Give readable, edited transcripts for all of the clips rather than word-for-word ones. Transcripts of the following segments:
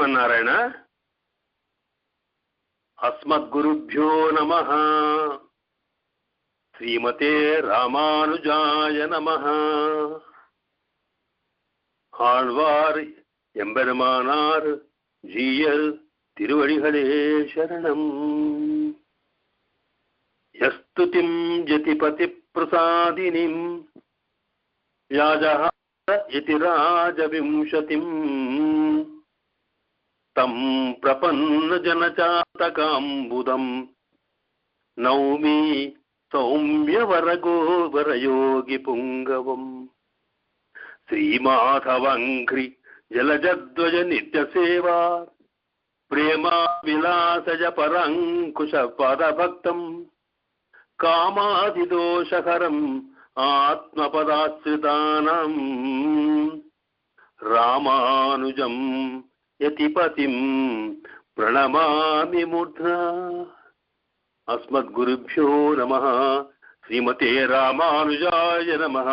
శ్రీమన్నారాయణ. అస్మద్గురుభ్యో నమః. శ్రీమతే రామానుజాయ నమః. ஆழ்வார் எம்பெருமானார் ஜீயர் திருவடிகளே சரணம். யஸ்துதிம் ஜதிபதி பிரசாதினிம் யாஜஹ யதிராஜவிம்சதிம் తం ప్రపన్న జనచాతకాంబుదం నౌమి సౌమ్యవరగోవరయోగి పుంగవం. శ్రీమాధవంఘ్రి జలజద్వజ నిత్యసేవా ప్రేమా విలాసజ పరంకుశ పదభక్తం కామాదిదోషహరం ఆత్మపదాశ్రితానాం రామానుజం యతిపతిం ప్రణమామి మూర్ధ్నా. అస్మద్గురుభ్యో నమః. శ్రీమతే రామానుజాయ నమః.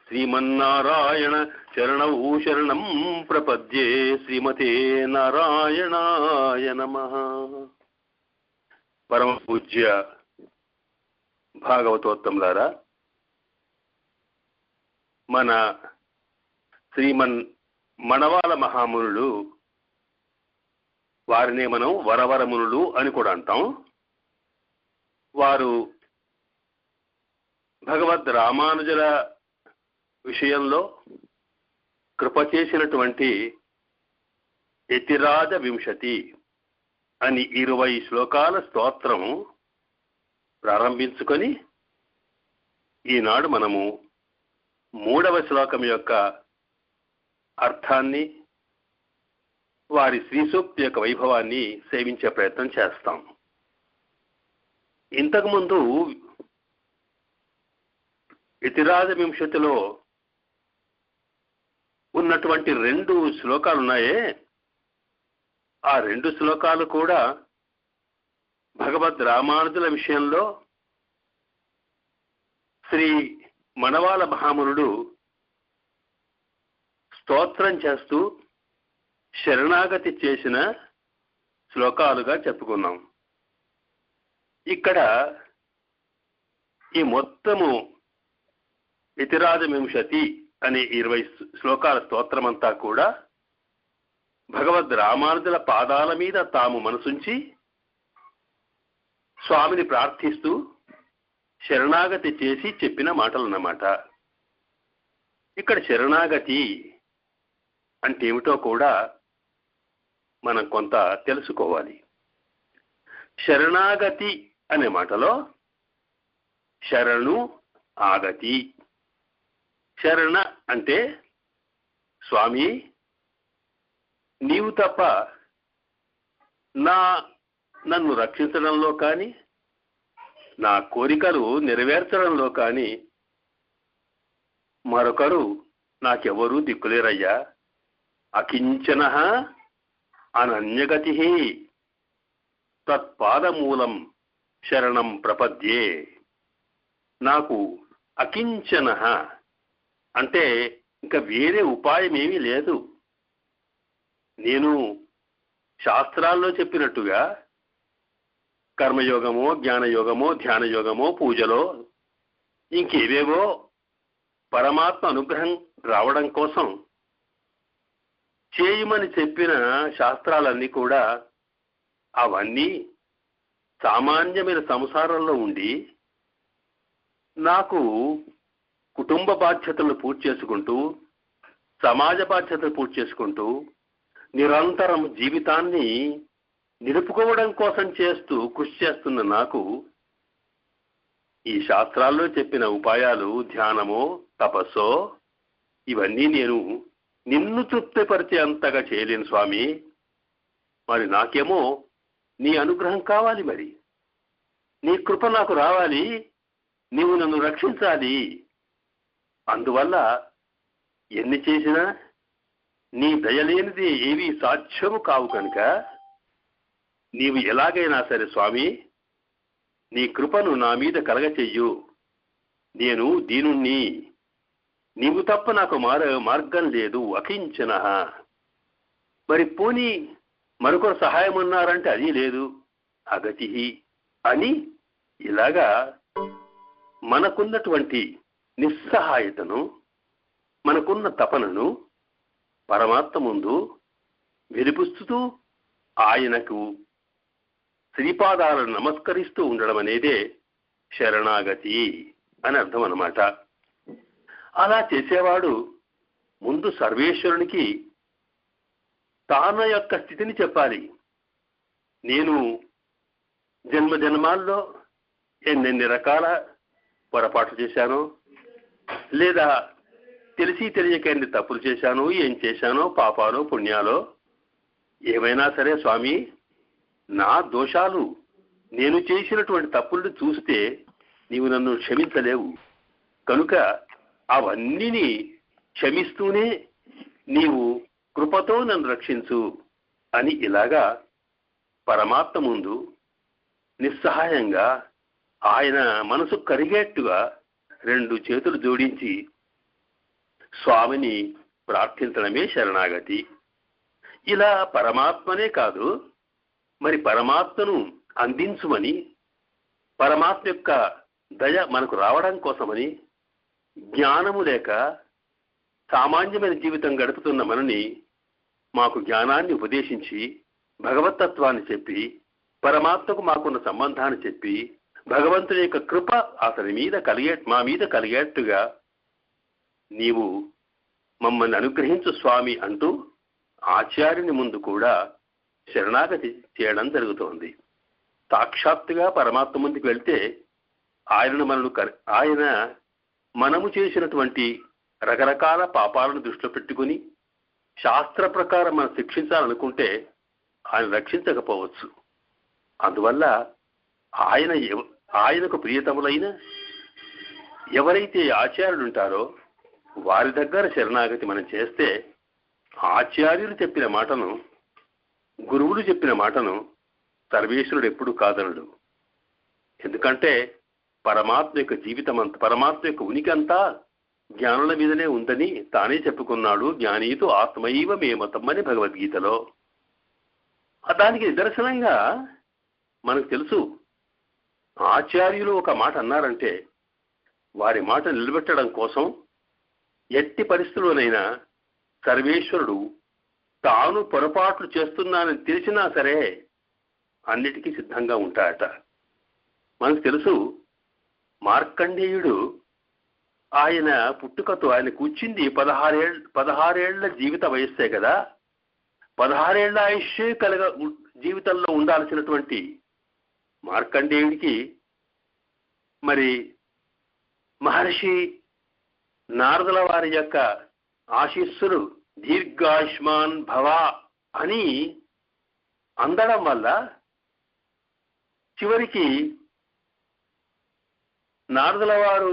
శ్రీమన్నారాయణ శరణౌ శరణం ప్రపద్యే. శ్రీమతే నారాయణాయ నమః. పరమ పూజ్య భాగవతోత్తములారా, మన మణవాల మహామునులు, వారినే మనం వరవరమునులు అని కూడా అంటాం. వారు భగవద్ రామానుజుల విషయంలో కృప చేసినటువంటి యతిరాజ వింశతి అని 20 శ్లోకాల స్తోత్రం ప్రారంభించుకొని ఈనాడు మనము 3వ శ్లోకం యొక్క అర్థాన్ని, వారి శ్రీ సూక్తి యొక్క వైభవాన్ని సేవించే ప్రయత్నం చేస్తాం. ఇంతకుముందు యతిరాజ వింశతిలో ఉన్నటువంటి 2 శ్లోకాలు ఉన్నాయే, ఆ 2 శ్లోకాలు కూడా భగవద్ రామానుజుల విషయంలో శ్రీ మణవాల మహామునుడు స్తోత్రం చేస్తూ శరణాగతి చేసిన శ్లోకాలుగా చెప్పుకున్నాం. ఇక్కడ ఈ మొత్తము యతిరాజ వింశతి అనే 20 శ్లోకాల స్తోత్రమంతా కూడా భగవద్ రామానుజుల పాదాల మీద తాము మనసుంచి స్వామిని ప్రార్థిస్తూ శరణాగతి చేసి చెప్పిన మాటలన్నమాట. ఇక్కడ శరణాగతి అంటే ఏమిటో కూడా మనం కొంత తెలుసుకోవాలి. శరణాగతి అనే మాటలో శరణు, ఆగతి. శరణ అంటే స్వామి, నీవు తప్ప నన్ను రక్షించడంలో కానీ, నా కోరికలు నెరవేర్చడంలో కానీ మరొకరు నాకెవరూ దిక్కులేరయ్యా. అకించన అనన్యగతి తత్పాదమూలం శరణం ప్రపద్యే. నాకు అకించన అంటే ఇంకా వేరే ఉపాయం ఏమీ లేదు. నేను శాస్త్రాల్లో చెప్పినట్టుగా కర్మయోగమో, జ్ఞానయోగమో, ధ్యానయోగమో, పూజలో ఇంకేవేవో పరమాత్మ అనుగ్రహం రావడం కోసం చేయమని చెప్పిన శాస్త్రాలన్నీ కూడా అవన్నీ సామాన్యమైన సంసారంలో ఉండి నాకు కుటుంబ బాధ్యతలు పూర్తి చేసుకుంటూ, సమాజ బాధ్యతలు పూర్తి చేసుకుంటూ, నిరంతరం జీవితాన్ని నిలుపుకోవడం కోసం కృషి చేస్తున్న నాకు ఈ శాస్త్రాల్లో చెప్పిన ఉపాయాలు, ధ్యానమో, తపస్సో ఇవన్నీ నేను నిన్ను తృప్తిపరిచే అంతగా చేయలేను స్వామి. మరి నాకేమో నీ అనుగ్రహం కావాలి, మరి నీ కృప నాకు రావాలి, నీవు నన్ను రక్షించాలి. అందువల్ల ఎన్ని చేసినా నీ దయలేనిది ఏవి సాధ్యము కావు కనుక నీవు ఎలాగైనా సరే స్వామి, నీ కృపను నా మీద కలగచెయ్యు. నేను దీనుణ్ణి, నీవు తప్ప నాకు మార్గం లేదు. అకించన. మరి పోనీ మరొకరు సహాయం అన్నారంటే అది లేదు, అగతి అని ఇలాగా మనకున్నటువంటి నిస్సహాయతను, మనకున్న తపనను పరమాత్మ ముందు వెలిపుస్తూ ఆయనకు శ్రీపాదాలను నమస్కరిస్తూ ఉండడం అనేదే శరణాగతి అని అర్థం అన్నమాట. అలా చేసేవాడు ముందు సర్వేశ్వరునికి తాను యొక్క స్థితిని చెప్పాలి. నేను జన్మ జన్మాల్లో ఎన్నెన్ని రకాల పొరపాట్లు చేశానో, లేదా తెలిసి తెలియక ఎన్ని తప్పులు చేశానో, ఏం చేశానో, పాపాలో పుణ్యాలో ఏమైనా సరే స్వామి, నా దోషాలు, నేను చేసినటువంటి తప్పులను చూస్తే నీవు నన్ను క్షమించలేవు. కనుక అవన్నీ క్షమిస్తూనే నీవు కృపతో నన్ను రక్షించు అని ఇలాగా పరమాత్మ ముందు నిస్సహాయంగా ఆయన మనసు కరిగేట్టుగా రెండు చేతులు జోడించి స్వామిని ప్రార్థించడమే శరణాగతి. ఇలా పరమాత్మనే కాదు, మరి పరమాత్మను అందించుమని, పరమాత్మ యొక్క దయ మనకు రావడం కోసమని, జ్ఞానము లేక సామాన్యమైన జీవితం గడుపుతున్న మనని మాకు జ్ఞానాన్ని ఉపదేశించి, భగవతత్వాన్ని చెప్పి, పరమాత్మకు మాకున్న సంబంధాన్ని చెప్పి, భగవంతుని యొక్క కృప అతని మీద మా మీద కలిగేట్టుగా నీవు మమ్మల్ని అనుగ్రహించు స్వామి అంటూ ఆచార్యుని ముందు కూడా శరణాగతి చేయడం జరుగుతోంది. సాక్షాత్తుగా పరమాత్మ ముందుకు వెళ్తే ఆయన మనము చేసినటువంటి రకరకాల పాపాలను దృష్టిలో పెట్టుకుని శాస్త్ర ప్రకారం మనం శిక్షించాలనుకుంటే ఆయన రక్షించకపోవచ్చు. అందువల్ల ఆయనకు ప్రియతములైన ఎవరైతే ఆచార్యులు ఉంటారో వారి దగ్గర శరణాగతి మనం చేస్తే ఆచార్యులు చెప్పిన మాటను, గురువులు చెప్పిన మాటను సర్వేశ్వరుడు ఎప్పుడు కాదనడు. ఎందుకంటే పరమాత్మ యొక్క జీవితం అంతా, పరమాత్మ యొక్క ఉనికి అంతా జ్ఞానుల మీదనే ఉందని తానే చెప్పుకున్నాడు. జ్ఞానీతో ఆత్మైవ మే మతం అని భగవద్గీతలో. దానికి నిదర్శనంగా మనకు తెలుసు, ఆచార్యులు ఒక మాట అన్నారంటే వారి మాట నిలబెట్టడం కోసం ఎట్టి పరిస్థితుల్లోనైనా సర్వేశ్వరుడు తాను పొరపాట్లు చేస్తున్నానని తెలిసినా సరే అన్నిటికీ సిద్ధంగా ఉంటాడట. మనకు తెలుసు, మార్కండేయుడు ఆయన పుట్టుకతో ఆయన కూర్చింది 16 జీవిత వయస్సే కదా. 16 ఆయుష్యే జీవితంలో ఉండాల్సినటువంటి మార్కండేయుడికి మరి మహర్షి నారదుల వారి యొక్క ఆశీస్సులు దీర్ఘాయుష్మాన్ భవ అని అందడం వల్ల చివరికి నారదుల వారు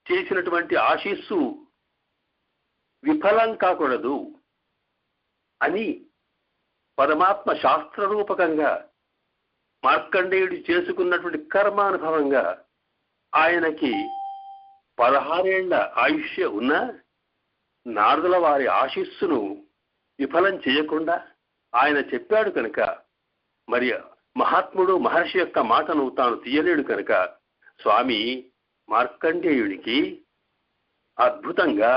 చేసినటువంటి ఆశీస్సు విఫలం కాకూడదు అని పరమాత్మ శాస్త్రరూపకంగా మార్కండేయుడు చేసుకున్నటువంటి కర్మానుభవంగా ఆయనకి 16 ఆయుష్య ఉన్న నారదుల వారి ఆశీస్సును విఫలం చేయకుండా ఆయన చెప్పాడు కనుక, మరి మహాత్ముడు మహర్షి యొక్క మాటను తాను తీయలేడు కనుక స్వామి మార్కండేయుడికి అద్భుతంగా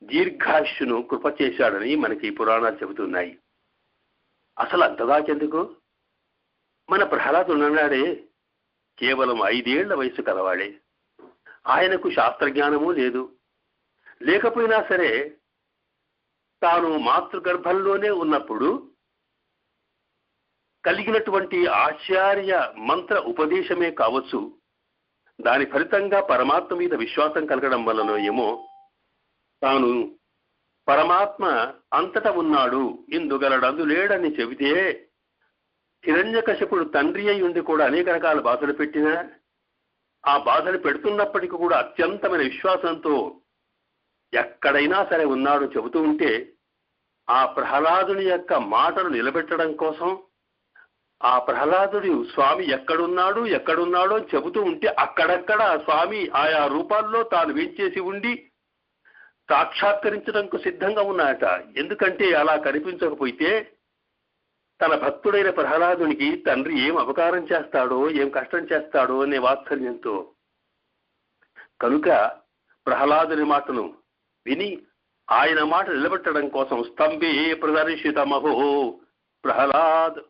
దీర్ఘాయుష్ను కృప చేశాడని మనకి పురాణాలు చెబుతున్నాయి. అసలు అంతదాకెందుకు, మన ప్రహ్లాదుడు అన్నాడే కేవలం 5 ఏళ్ల వయసు కలవాడే. ఆయనకు శాస్త్రజ్ఞానము లేదు. లేకపోయినా సరే తాను మాతృగర్భంలోనే ఉన్నప్పుడు కలిగినటువంటి ఆచార్య మంత్ర ఉపదేశమే కావచ్చు, దాని ఫలితంగా పరమాత్మ మీద విశ్వాసం కలగడం వల్లనో ఏమో తాను పరమాత్మ అంతటా ఉన్నాడు, ఇందుగలడందు లేడని చెబితే హిరణ్యకశిపుడు తండ్రి అయి ఉండి కూడా అనేక రకాల బాధలు పెట్టినా ఆ బాధలు పెడుతున్నప్పటికీ కూడా అత్యంతమైన విశ్వాసంతో ఎక్కడైనా సరే ఉన్నాడు చెబుతూ ఉంటే ఆ ప్రహ్లాదుని యొక్క మాటను నిలబెట్టడం కోసం ఆ ప్రహ్లాదుడు స్వామి ఎక్కడున్నాడో చెబుతూ ఉంటే అక్కడక్కడ స్వామి ఆయా రూపాల్లో తాను వేంచేసి ఉండి సాక్షాత్కరించడానికి సిద్ధంగా ఉన్నాయట. ఎందుకంటే అలా కనిపించకపోతే తన భక్తుడైన ప్రహ్లాదునికి తండ్రి ఏం అపకారం చేస్తాడో, ఏం కష్టం చేస్తాడో అనే వాత్సల్యంతో. కనుక ప్రహ్లాదుని మాటను విని ఆయన మాట నిలబెట్టడం కోసం స్తంభే ప్రదర్శితమహో,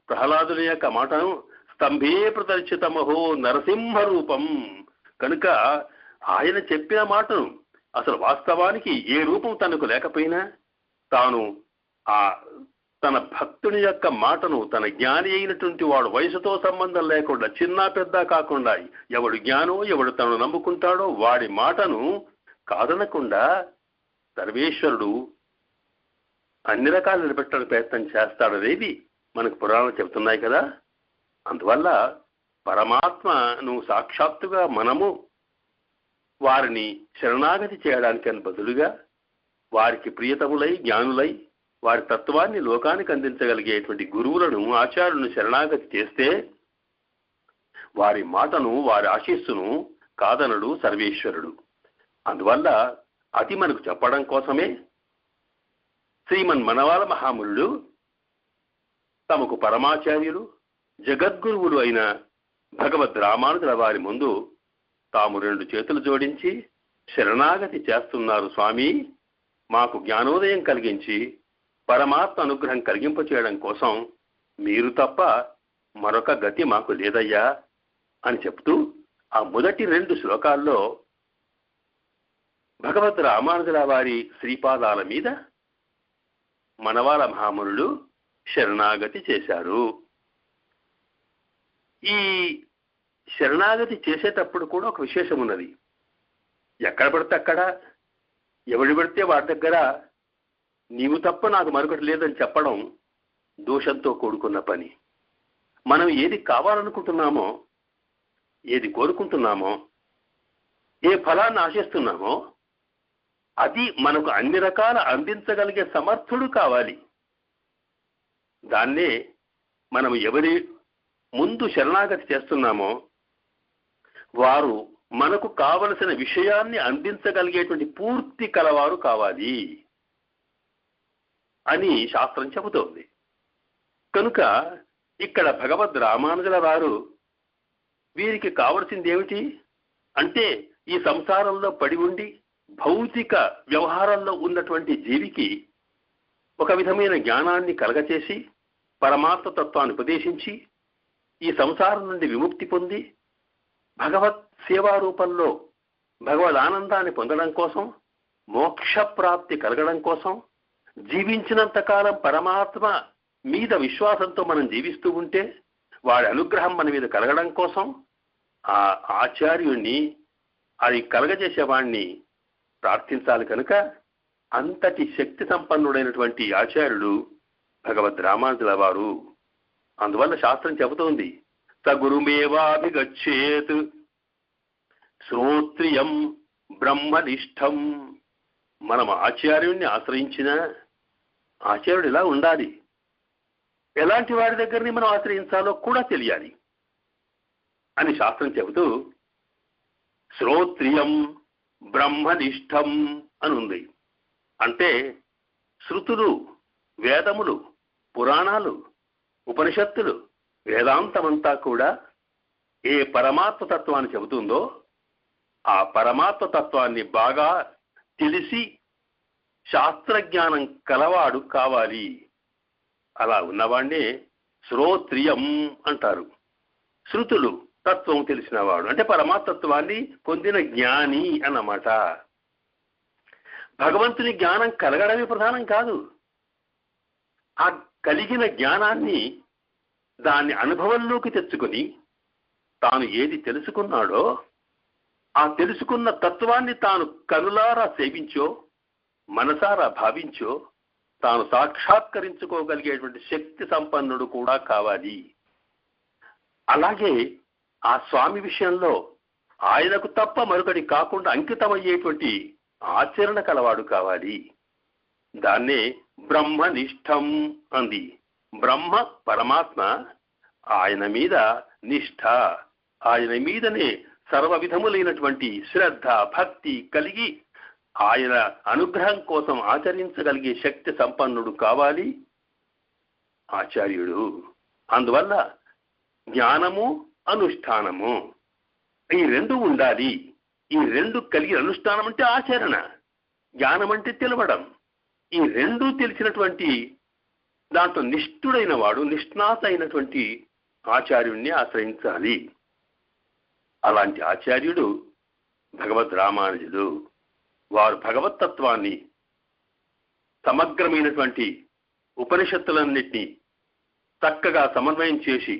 ప్రహ్లాదుని యొక్క మాటను స్తంభే ప్రదర్శితమహో నరసింహ రూపం. కనుక ఆయన చెప్పిన మాటను అసలు వాస్తవానికి ఏ రూపం తనకు లేకపోయినా తాను తన భక్తుని యొక్క మాటను, తన జ్ఞాని అయినటువంటి వాడు, వయసుతో సంబంధం లేకుండా చిన్న పెద్ద కాకుండా ఎవడు జ్ఞానో ఎవడు తను నమ్ముకుంటాడో వాడి మాటను కాదనకుండా సర్వేశ్వరుడు అన్ని రకాలు నిలబెట్టడానికి ప్రయత్నం చేస్తాడనేది మనకు పురాణాలు చెబుతున్నాయి కదా. అందువల్ల పరమాత్మను సాక్షాత్తుగా మనము వారిని శరణాగతి చేయడానికి బదులుగా వారికి ప్రియతములై జ్ఞానులై వారి తత్వాన్ని లోకానికి అందించగలిగేటువంటి గురువులను, ఆచార్యులను శరణాగతి చేస్తే వారి మాటను, వారి ఆశీస్సును కాదనడు సర్వేశ్వరుడు. అందువల్ల అది మనకు చెప్పడం కోసమే శ్రీమన్ మనవాళ మహామునులు తమకు పరమాచార్యులు జగద్గురువులు అయిన భగవద్ రామానుజుల వారి ముందు తాము 2 చేతులు జోడించి శరణాగతి చేస్తున్నారు. స్వామి, మాకు జ్ఞానోదయం కలిగించి పరమాత్మ అనుగ్రహం కలిగింపచేయడం కోసం మీరు తప్ప మరొక గతి మాకు లేదయ్యా అని చెప్తూ ఆ మొదటి 2 శ్లోకాల్లో భగవద్ రామానుజుల వారి శ్రీపాదాల మీద మనవాళ మహామునులు శరణాగతి చేశారు. ఈ శరణాగతి చేసేటప్పుడు కూడా ఒక విశేషం ఉన్నది. ఎక్కడ పడితే అక్కడ, ఎవడి పడితే వాడి దగ్గర నీవు తప్ప నాకు మరొకటి లేదని చెప్పడం దోషంతో కూడుకున్న పని. మనం ఏది కావాలనుకుంటున్నామో, ఏది కోరుకుంటున్నామో, ఏ ఫలాన్ని ఆశిస్తున్నామో అది మనకు అన్ని రకాల అందించగలిగే సమర్థుడు కావాలి. దాన్నే మనం ఎవరి ముందు శరణాగతి చేస్తున్నామో వారు మనకు కావలసిన విషయాన్ని అందించగలిగేటువంటి పూర్తి కలవారు కావాలి అని శాస్త్రం చెబుతోంది. కనుక ఇక్కడ భగవద్ రామానుజుల వారు వీరికి కావలసింది ఏమిటి అంటే, ఈ సంసారంలో పడి ఉండి భౌతిక వ్యవహారంలో ఉన్నటువంటి జీవికి ఒక విధమైన జ్ఞానాన్ని కలగచేసి పరమాత్మ తత్వాన్ని ఉపదేశించి ఈ సంసారం నుండి విముక్తి పొంది భగవత్ సేవా రూపంలో భగవద్ ఆనందాన్ని పొందడం కోసం, మోక్ష ప్రాప్తి కలగడం కోసం, జీవించినంతకాలం పరమాత్మ మీద విశ్వాసంతో మనం జీవిస్తూ ఉంటే వాడి అనుగ్రహం మన మీద కలగడం కోసం ఆ ఆచార్యుణ్ణి, అది కలగజేసేవాణ్ణి ప్రార్థించాలి. కనుక అంతటి శక్తి సంపన్నుడైనటువంటి ఆచార్యుడు భగవద్ రామానుజుల వారు. అందువల్ల శాస్త్రం చెబుతోంది, సగురుమేవాభిగచ్చేత్ శ్రోత్రియం బ్రహ్మనిష్టం. మనం ఆచార్యుణ్ణి ఆశ్రయించిన ఆచార్యుడు ఇలా ఉండాలి, ఎలాంటి వారి దగ్గరని మనం ఆశ్రయించాలో కూడా తెలియాలి అని శాస్త్రం చెబుతూ శ్రోత్రియం బ్రహ్మనిష్టం అని ఉంది. అంటే శృతులు, వేదములు, పురాణాలు, ఉపనిషత్తులు, వేదాంతమంతా కూడా ఏ పరమాత్మ తత్వాన్ని చెబుతుందో ఆ పరమాత్మ తత్వాన్ని బాగా తెలిసి శాస్త్రజ్ఞానం కలవాడు కావాలి. అలా ఉన్నవాడినే శ్రోత్రియం అంటారు. శృతులు, తత్వం తెలిసినవాడు అంటే పరమాత్మత్వాన్ని పొందిన జ్ఞాని అన్నమాట. భగవంతుని జ్ఞానం కలగడమే ప్రధానం కాదు, ఆ కలిగిన జ్ఞానాన్ని దాన్ని అనుభవంలోకి తెచ్చుకొని తాను ఏది తెలుసుకున్నాడో ఆ తెలుసుకున్న తత్వాన్ని తాను కనులారా సేవించో, మనసారా భావించో తాను సాక్షాత్కరించుకోగలిగేటువంటి శక్తి సంపన్నుడు కూడా కావాలి. అలాగే ఆ స్వామి విషయంలో ఆయనకు తప్ప మరొకటి కాకుండా అంకితమయ్యేటువంటి ఆచరణ కలవాడు కావాలి. దాన్నే బ్రహ్మనిష్టం అంది. బ్రహ్మ పరమాత్మ, ఆయన మీద నిష్ఠ, ఆయన మీదనే సర్వ విధములైనటువంటి శ్రద్ధ భక్తి కలిగి ఆయన అనుగ్రహం కోసం ఆచరించగలిగే శక్తి సంపన్నుడు కావాలి. ఆచార్యుడు. అందువల్ల జ్ఞానము అనుష్ఠానము ఈ రెండు ఉండాలి. ఈ రెండు కలిగి, అనుష్ఠానం అంటే ఆచరణ, జ్ఞానం అంటే తెలవడం. ఈ రెండు తెలిసినటువంటి దాంట్లో నిష్ఠుడైన వాడు, నిష్ణాత అయినటువంటి ఆచార్యుణ్ణి ఆశ్రయించాలి. అలాంటి ఆచార్యుడు భగవద్ రామానుజుడు. వారు భగవతత్వాన్ని, సమగ్రమైనటువంటి ఉపనిషత్తులన్నిటినీ చక్కగా సమన్వయం చేసి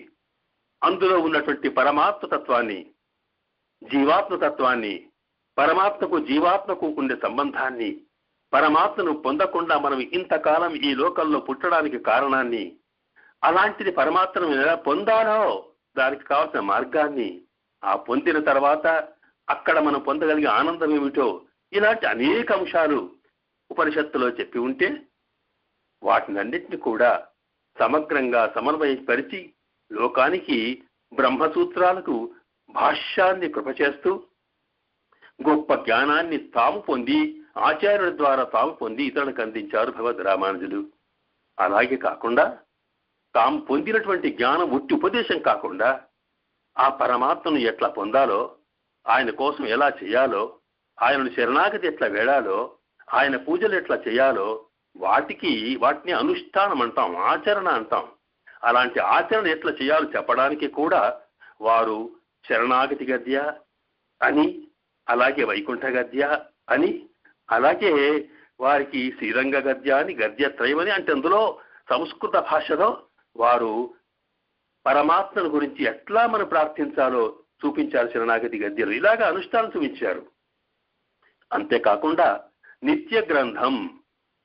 అందులో ఉన్నటువంటి పరమాత్మతత్వాన్ని, జీవాత్మతత్వాన్ని, పరమాత్మకు జీవాత్మకు ఉండే సంబంధాన్ని, పరమాత్మను పొందకుండా మనం ఇంతకాలం ఈ లోకంలో పుట్టడానికి కారణాన్ని, అలాంటిది పరమాత్మను ఎలా పొందాలో దానికి కావాల్సిన మార్గాన్ని, ఆ పొందిన తర్వాత అక్కడ మనం పొందగలిగే ఆనందం ఏమిటో, ఇలాంటి అనేక అంశాలు ఉపనిషత్తులో చెప్పి ఉంటే వాటినన్నింటినీ కూడా సమగ్రంగా సమన్వయపరిచి లోకానికి బ్రహ్మసూత్రాలకు భాష్యాన్ని కృపచేస్తూ గొప్ప జ్ఞానాన్ని తాము పొంది, ఆచార్యుల ద్వారా తాము పొంది ఇతరులకు అందించారు భగవద్ రామానుజులు. అలాగే కాకుండా తాము పొందినటువంటి జ్ఞానం ఉట్టి ఉపదేశం కాకుండా ఆ పరమాత్మను ఎట్లా పొందాలో, ఆయన కోసం ఎలా చేయాలో, ఆయనను శరణాగతి ఎట్లా వేడాలో, ఆయన పూజలు ఎట్లా చేయాలో, వాటిని అనుష్ఠానం అంటాం, ఆచరణ అంటాం. అలాంటి ఆచరణ ఎట్లా చేయాలో చెప్పడానికి కూడా వారు శరణాగతి గద్య అని, అలాగే వైకుంఠ గద్య అని, అలాగే వారికి శ్రీరంగ గద్య అని, గద్యత్రయం అని, అంటే అందులో సంస్కృత భాషలో వారు పరమాత్మను గురించి ఎట్లా మనం ప్రార్థించాలో చూపించారు శరణాగతి గద్యలు. ఇలాగా అనుష్ఠానం చూపించారు. అంతేకాకుండా నిత్య గ్రంథం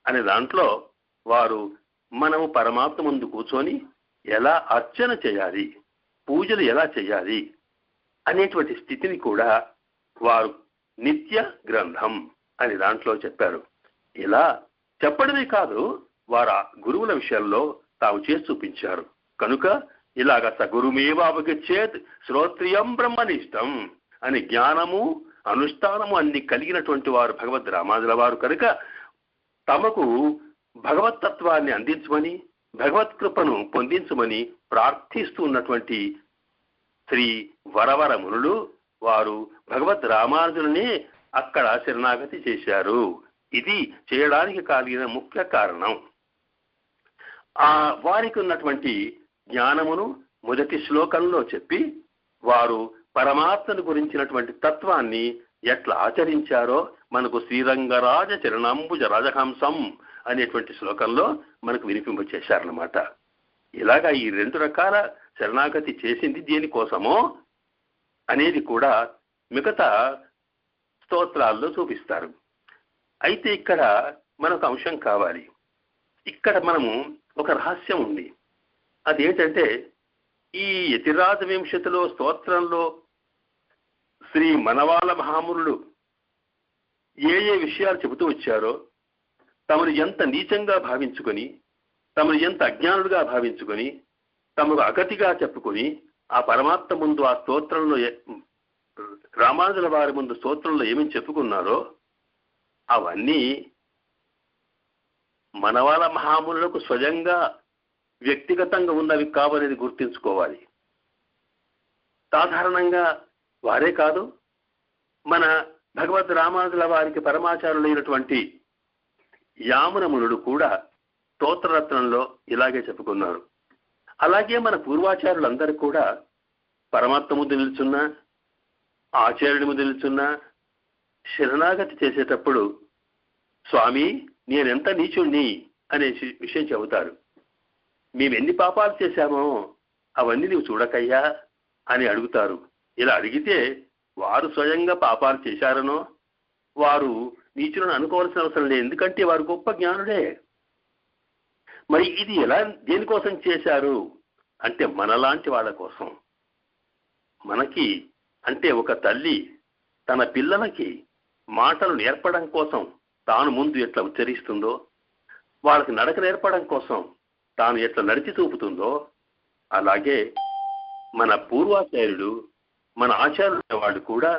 అనే దాంట్లో వారు మనము పరమాత్మ ముందు కూర్చొని ఎలా అర్చన చేయాలి, పూజలు ఎలా చేయాలి అనేటువంటి స్థితిని కూడా వారు నిత్య గ్రంథం అనే దాంట్లో చెప్పారు. ఇలా చెప్పడమే కాదు, వారు గురువుల విషయంలో తాము చేసి చూపించారు. కనుక ఇలాగ సగురుమేవ అవగచ్చేత్ శ్రోత్రియం బ్రహ్మనిష్టం అని జ్ఞానము అనుష్ఠానము అన్ని కలిగినటువంటి వారు భగవద్ రామానుజుల వారు కనుక తమకు భగవతత్వాన్ని అందించమని, భగవత్కృపను పొందించమని ప్రార్థిస్తూ ఉన్నటువంటి శ్రీ వరవర మునులు వారు భగవద్ రామానుజులనే అక్కడ శరణాగతి చేశారు. ఇది చేయడానికి కలిగిన ముఖ్య కారణం. వారికి ఉన్నటువంటి జ్ఞానమును మొదటి శ్లోకంలో చెప్పి వారు పరమాత్మను గురించినటువంటి తత్వాన్ని ఎట్లా ఆచరించారో మనకు శ్రీరంగరాజ చరణాంబుజ రాజహంసం అనేటువంటి శ్లోకంలో మనకు వినిపింపచేశారన్నమాట. ఇలాగా ఈ రెండు రకాల శరణాగతి చేసింది దేనికోసమో అనేది కూడా మిగతా స్తోత్రాల్లో చూపిస్తారు. అయితే ఇక్కడ మనకు అంశం కావాలి. ఇక్కడ మనము ఒక రహస్యం ఉంది. అదేంటంటే ఈ యతిరాజ వింశతిలో స్తోత్రంలో శ్రీ మనవాళ మహామునులు ఏ ఏ విషయాలు చెబుతూ వచ్చారో, తమను ఎంత నీచంగా భావించుకొని, తమను ఎంత అజ్ఞానులుగా భావించుకొని, తమకు అగతిగా చెప్పుకొని ఆ పరమాత్మ ముందు ఆ స్తోత్రంలో రామానుజుల వారి ముందు స్తోత్రంలో ఏమేమి చెప్పుకున్నారో అవన్నీ మనవాళ మహామునులకు స్వయంగా వ్యక్తిగతంగా ఉన్నవి కావనేది గుర్తించుకోవాలి. సాధారణంగా వారే కాదు, మన భగవద్ రామానుజుల వారికి పరమాచారులైనటువంటి యామునమునుడు కూడా స్తోత్రరత్నంలో ఇలాగే చెప్పుకున్నారు. అలాగే మన పూర్వాచారులందరూ కూడా పరమాత్మ ముందు నిలుచున్నా, ఆచార్యుడి ముందు నిలుచున్నా శరణాగతి చేసేటప్పుడు స్వామి నేనెంత నీచుణ్ణి అనే విషయం చెబుతారు. మేము ఎన్ని పాపాలు చేశామో అవన్నీ నీవు చూడకయ్యా అని అడుగుతారు. ఇలా అడిగితే వారు స్వయంగా పాపాలు చేశారనో వారు నీచులను అనుకోవాల్సిన అవసరం లేదు, ఎందుకంటే వారు గొప్ప జ్ఞానుడే. మరి ఇది ఎలా, దేనికోసం చేశారు అంటే మనలాంటి వాళ్ళ కోసం. మనకి అంటే ఒక తల్లి తన పిల్లలకి మాటలు నేర్పడం కోసం తాను ముందు ఎట్లా ఉచ్చరిస్తుందో, వాళ్ళకి నడక నేర్పడం కోసం తాను ఎట్లా నడిచి చూపుతుందో, అలాగే మన పూర్వాచార్యుడు మన ఆచార్యుల వాళ్ళు కూడా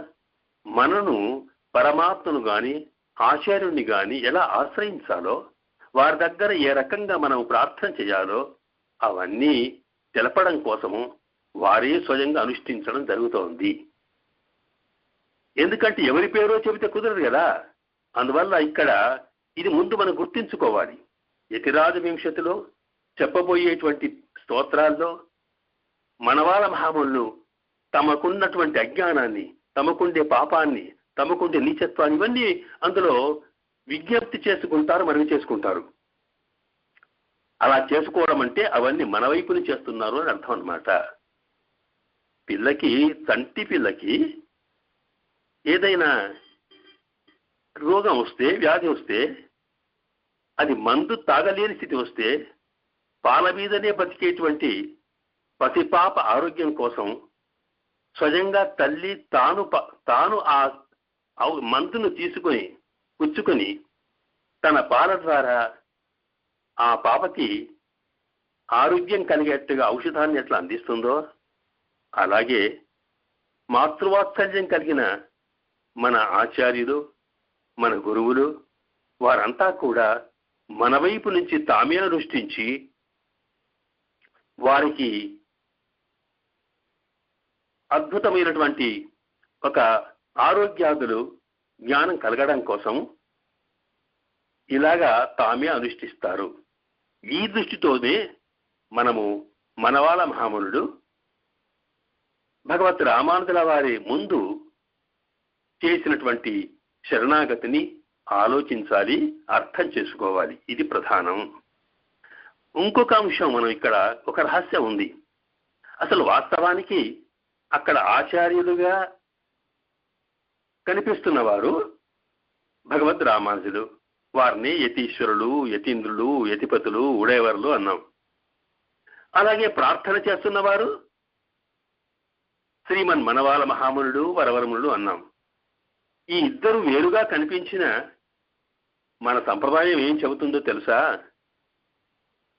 మనను పరమాత్మను కానీ ఆచార్యుడిని కానీ ఎలా ఆశ్రయించాలో, వారి దగ్గర ఏ రకంగా మనం ప్రార్థన చేయాలో, అవన్నీ తెలపడం కోసము వారే స్వయంగా అనుష్ఠించడం జరుగుతోంది. ఎందుకంటే ఎవరి పేరో చెబితే కుదరదు కదా. అందువల్ల ఇక్కడ ఇది ముందు మనం గుర్తించుకోవాలి. యతిరాజ వింశతిలో చెప్పబోయేటువంటి స్తోత్రాల్లో మనవాళ మహాములు తమకున్నటువంటి అజ్ఞానాన్ని, తమకుండే పాపాన్ని, తమకుండే నీచత్వాన్ని ఇవన్నీ అందులో విజ్ఞప్తి చేసుకుంటారు, మనవి చేసుకుంటారు. అలా చేసుకోవడం అంటే అవన్నీ మన వైపుని చేస్తున్నారు అని అర్థం అన్నమాట. చంటి పిల్లకి ఏదైనా రోగం వస్తే, వ్యాధి వస్తే, అది మందు తాగలేని స్థితి వస్తే పాల మీదనే బతికేటువంటి పసిపాప ఆరోగ్యం కోసం స్వయంగా తల్లి తాను ఆ మందును తీసుకొని పుచ్చుకొని తన పాల ద్వారా ఆ పాపకి ఆరోగ్యం కలిగేట్టుగా ఔషధాన్ని ఎట్లా అందిస్తుందో, అలాగే మాతృవాత్సల్యం కలిగిన మన ఆచార్యులు, మన గురువులు వారంతా కూడా మన వైపు నుంచి తామే అనుష్ఠించి వారికి అద్భుతమైనటువంటి ఒక ఆరోగ్యాదులు జ్ఞానం కలగడం కోసం ఇలాగా తామే అనుష్ఠిస్తారు. ఈ దృష్టితోనే మనము మనవాళ మహామునుడు భగవత్ రామానుజుల వారి ముందు చేసినటువంటి శరణాగతిని ఆలోచించాలి, అర్థం చేసుకోవాలి. ఇది ప్రధానం. ఇంకొక అంశం, మనం ఇక్కడ ఒక రహస్యం ఉంది. అసలు వాస్తవానికి అక్కడ ఆచార్యులుగా కనిపిస్తున్నవారు భగవద్ రామానుజులు. వారిని యతీశ్వరులు, యతీంద్రులు, యతిపతులు, ఉడేవర్లు అన్నాం. అలాగే ప్రార్థన చేస్తున్నవారు శ్రీమన్ మనవాళ మహామునుడు, వరవరమునుడు అన్నాం. ఈ ఇద్దరు వేరుగా కనిపించిన మన సంప్రదాయం ఏం చెబుతుందో తెలుసా?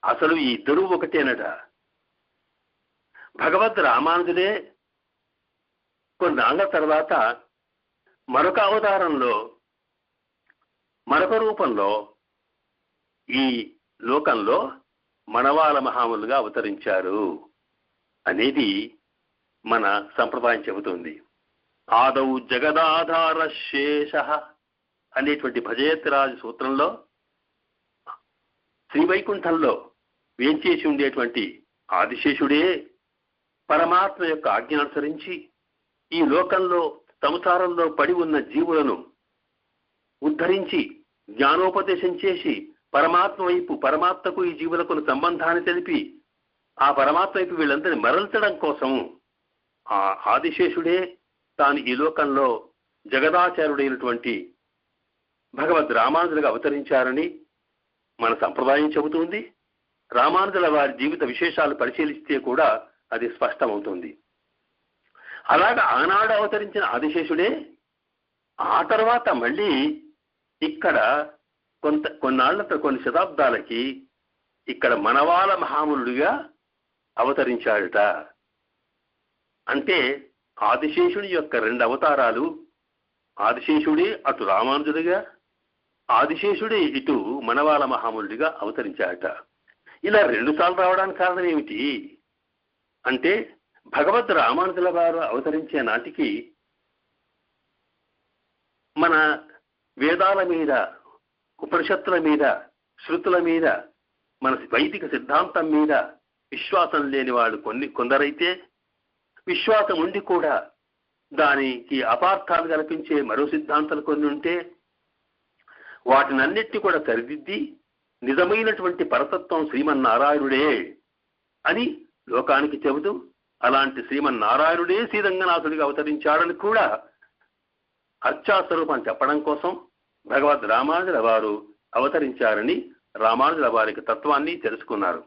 అసలు ఈ ఇద్దరూ ఒకటేనట. భగవద్ రామానుజులే కొన్నాళ్ళ తర్వాత మరొక అవతారంలో, మరొక రూపంలో ఈ లోకంలో మనవాళ మహాములుగా అవతరించారు అనేది మన సంప్రదాయం చెబుతుంది. ఆదౌ జగదాధార శేష అనేటువంటి భజయత్రాజు సూత్రంలో శ్రీవైకుంఠంలో వేంచేసి ఉండేటువంటి ఆదిశేషుడే పరమాత్మ యొక్క ఆజ్ఞ అనుసరించి ఈ లోకంలో సంసారంలో పడి ఉన్న జీవులను ఉద్ధరించి జ్ఞానోపదేశం చేసి పరమాత్మ వైపు, పరమాత్మకు ఈ జీవులకు సంబంధాన్ని తెలిపి ఆ పరమాత్మ వైపు వీళ్ళందరినీ మరల్చడం కోసం ఆ ఆదిశేషుడే తాను ఈ లోకంలో జగదాచార్యుడైనటువంటి భగవద్ రామానుజులుగా అవతరించారని మన సంప్రదాయం చెబుతుంది. రామానుజుల వారి జీవిత విశేషాలు పరిశీలిస్తే కూడా అది స్పష్టమవుతుంది. అలాగా ఆనాడు అవతరించిన ఆదిశేషుడే ఆ తర్వాత మళ్ళీ ఇక్కడ కొన్ని శతాబ్దాలకి ఇక్కడ మనవాళ మహామునుడిగా అవతరించాడట. అంటే ఆదిశేషుడి యొక్క రెండు అవతారాలు, ఆదిశేషుడే అటు రామానుజుడిగా, ఆదిశేషుడే ఇటు మనవాళ మహామునుడిగా అవతరించాడట. ఇలా 2 సార్లు రావడానికి కారణం ఏమిటి అంటే, భగవద్ రామానుజుల వారు అవతరించే నాటికి మన వేదాల మీద, ఉపనిషత్తుల మీద, శృతుల మీద, మన వైదిక సిద్ధాంతం మీద విశ్వాసం లేని వాళ్ళు కొందరైతే, విశ్వాసం ఉండి కూడా దానికి అపార్థాలు కల్పించే మరో సిద్ధాంతాలు కొన్ని ఉంటే వాటినన్నిటినీ కూడా సరిదిద్ది నిజమైనటువంటి పరతత్వం శ్రీమన్నారాయణుడే అని లోకానికి చెబుతూ, అలాంటి శ్రీమన్నారాయణుడే శ్రీరంగనాథుడిగా అవతరించాడని కూడా అర్చాస్వరూపం చెప్పడం కోసం భగవద్ రామానుజుల వారు అవతరించారని రామానుజుల వారికి తత్వాన్ని తెలుసుకున్నారు.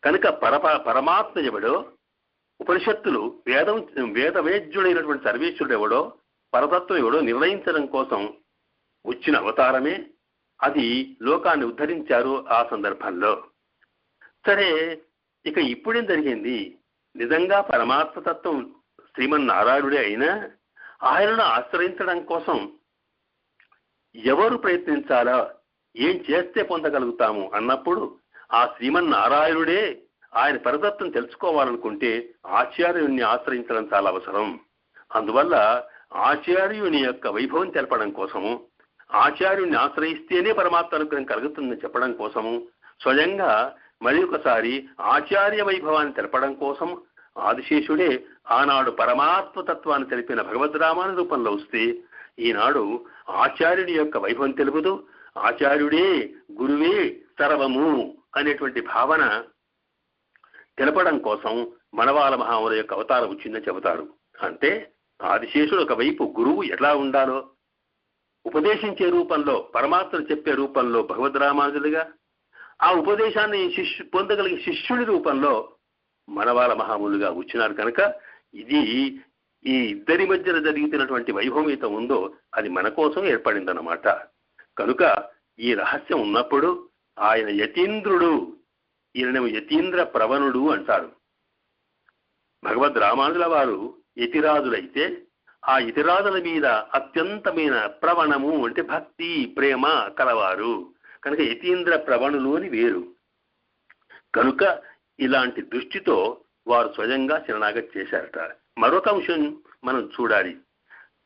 కనుక పరమాత్మ ఎవడో, ఉపనిషత్తులు వేదవేద్యుడైనటువంటి సర్వేశ్వరుడు ఎవడో, పరతత్వం ఎవడో నిర్ణయించడం కోసం వచ్చిన అవతారమే అది. లోకాన్ని ఉద్ధరించారు ఆ సందర్భంలో. సరే, ఇక ఇప్పుడేం జరిగింది? నిజంగా పరమాత్మతత్వం శ్రీమన్నారాయణుడే అయినా ఆయనను ఆశ్రయించడం కోసం ఎవరు ప్రయత్నించాలా, ఏం చేస్తే పొందగలుగుతాము అన్నప్పుడు ఆ శ్రీమన్నారాయణుడే ఆయన పరతత్వం తెలుసుకోవాలనుకుంటే ఆచార్యుణ్ణి ఆశ్రయించడం చాలా అవసరం. అందువల్ల ఆచార్యుని యొక్క వైభవం తెలపడం కోసము, ఆచార్యుణ్ణి ఆశ్రయిస్తేనే పరమాత్మ అనుగ్రహం కలుగుతుందని చెప్పడం కోసము, స్వయంగా మరి ఒకసారి ఆచార్య వైభవాన్ని తెలపడం కోసం ఆదిశేషుడే ఆనాడు పరమాత్మతత్వాన్ని తెలిపిన భగవద్రామాను రూపంలో వస్తే, ఈనాడు ఆచార్యుడి యొక్క వైభవం తెలుపుతూ ఆచార్యుడే గురువే సర్వము అనేటువంటి భావన తెలపడం కోసం మనవాళ మహాముల యొక్క అవతారం వచ్చిందని చెబుతారు. అంటే ఆదిశేషుడు ఒకవైపు గురువు ఎలా ఉండాలో ఉపదేశించే రూపంలో, పరమాత్మను చెప్పే రూపంలో భగవద్రామానుజులుగా, ఆ ఉపదేశాన్ని పొందగలిగే శిష్యుడి రూపంలో మనవాళ మహాములుగా వచ్చినారు. కనుక ఇది ఈ ఇద్దరి మధ్యన జరుగుతున్నటువంటి వైభవం ఏత ఉందో అది మన కోసం ఏర్పడిందన్నమాట. కనుక ఈ రహస్యం ఉన్నప్పుడు ఆయన యతీంద్రుడు, ఈయనను యతీంద్ర ప్రవణుడు అంటారు. భగవద్ రామానుజుల వారు యతిరాజులైతే ఆ యతిరాజుల మీద అత్యంతమైన ప్రవణము అంటే భక్తి ప్రేమ కలవారు కనుక యతీంద్ర ప్రవణులు అని వేరు. కనుక ఇలాంటి దృష్టితో వారు స్వయంగా శరణాగతి చేశారట. మరొక అంశం మనం చూడాలి.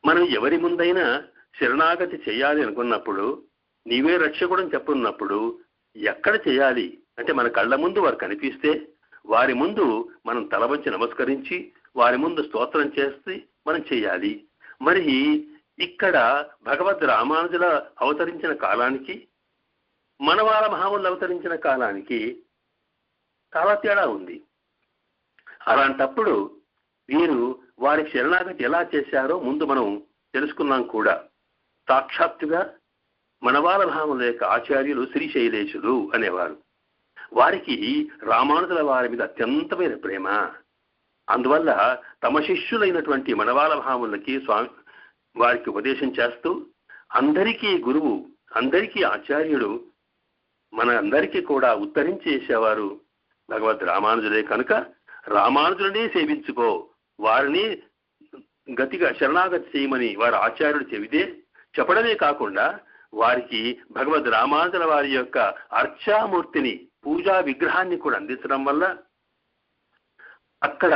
మనం ఎవరి ముందైనా శరణాగతి చేయాలి అనుకున్నప్పుడు, నీవే రక్షకుడని చెప్పున్నప్పుడు ఎక్కడ చేయాలి అంటే మన కళ్ళ ముందు వారు కనిపిస్తే వారి ముందు మనం తల వంచి నమస్కరించి వారి ముందు స్తోత్రం చేసి మనం చేయాలి. మరి ఇక్కడ భగవద్ రామానుజుల అవతరించిన కాలానికి మనవాళ మహాములు అవతరించిన కాలానికి చాలా తేడా ఉంది. అలాంటప్పుడు వీరు వారికి శరణాగతి ఎలా చేశారో ముందు మనం తెలుసుకున్నాం కూడా. సాక్షాత్తుగా మనవాళ మహాముల యొక్క ఆచార్యులు శ్రీశైలేశులు అనేవారు. వారికి రామానుజుల వారి మీద అత్యంతమైన ప్రేమ. అందువల్ల తమ శిష్యులైనటువంటి మనవాళ మహాములకి స్వామి వారికి ఉపదేశం చేస్తూ అందరికీ గురువు, అందరికీ ఆచార్యుడు, మన అందరికీ కూడా ఉత్తరించేసేవారు భగవద్ రామానుజులే. కనుక రామానుజులనే సేవించుకో, వారిని గతిగా శరణాగతి చేయమని వారి ఆచార్యుడు చెబితే చెప్పడమే కాకుండా వారికి భగవద్ రామానుజుల వారి యొక్క అర్చామూర్తిని, పూజా విగ్రహాన్ని కూడా అందించడం వల్ల అక్కడ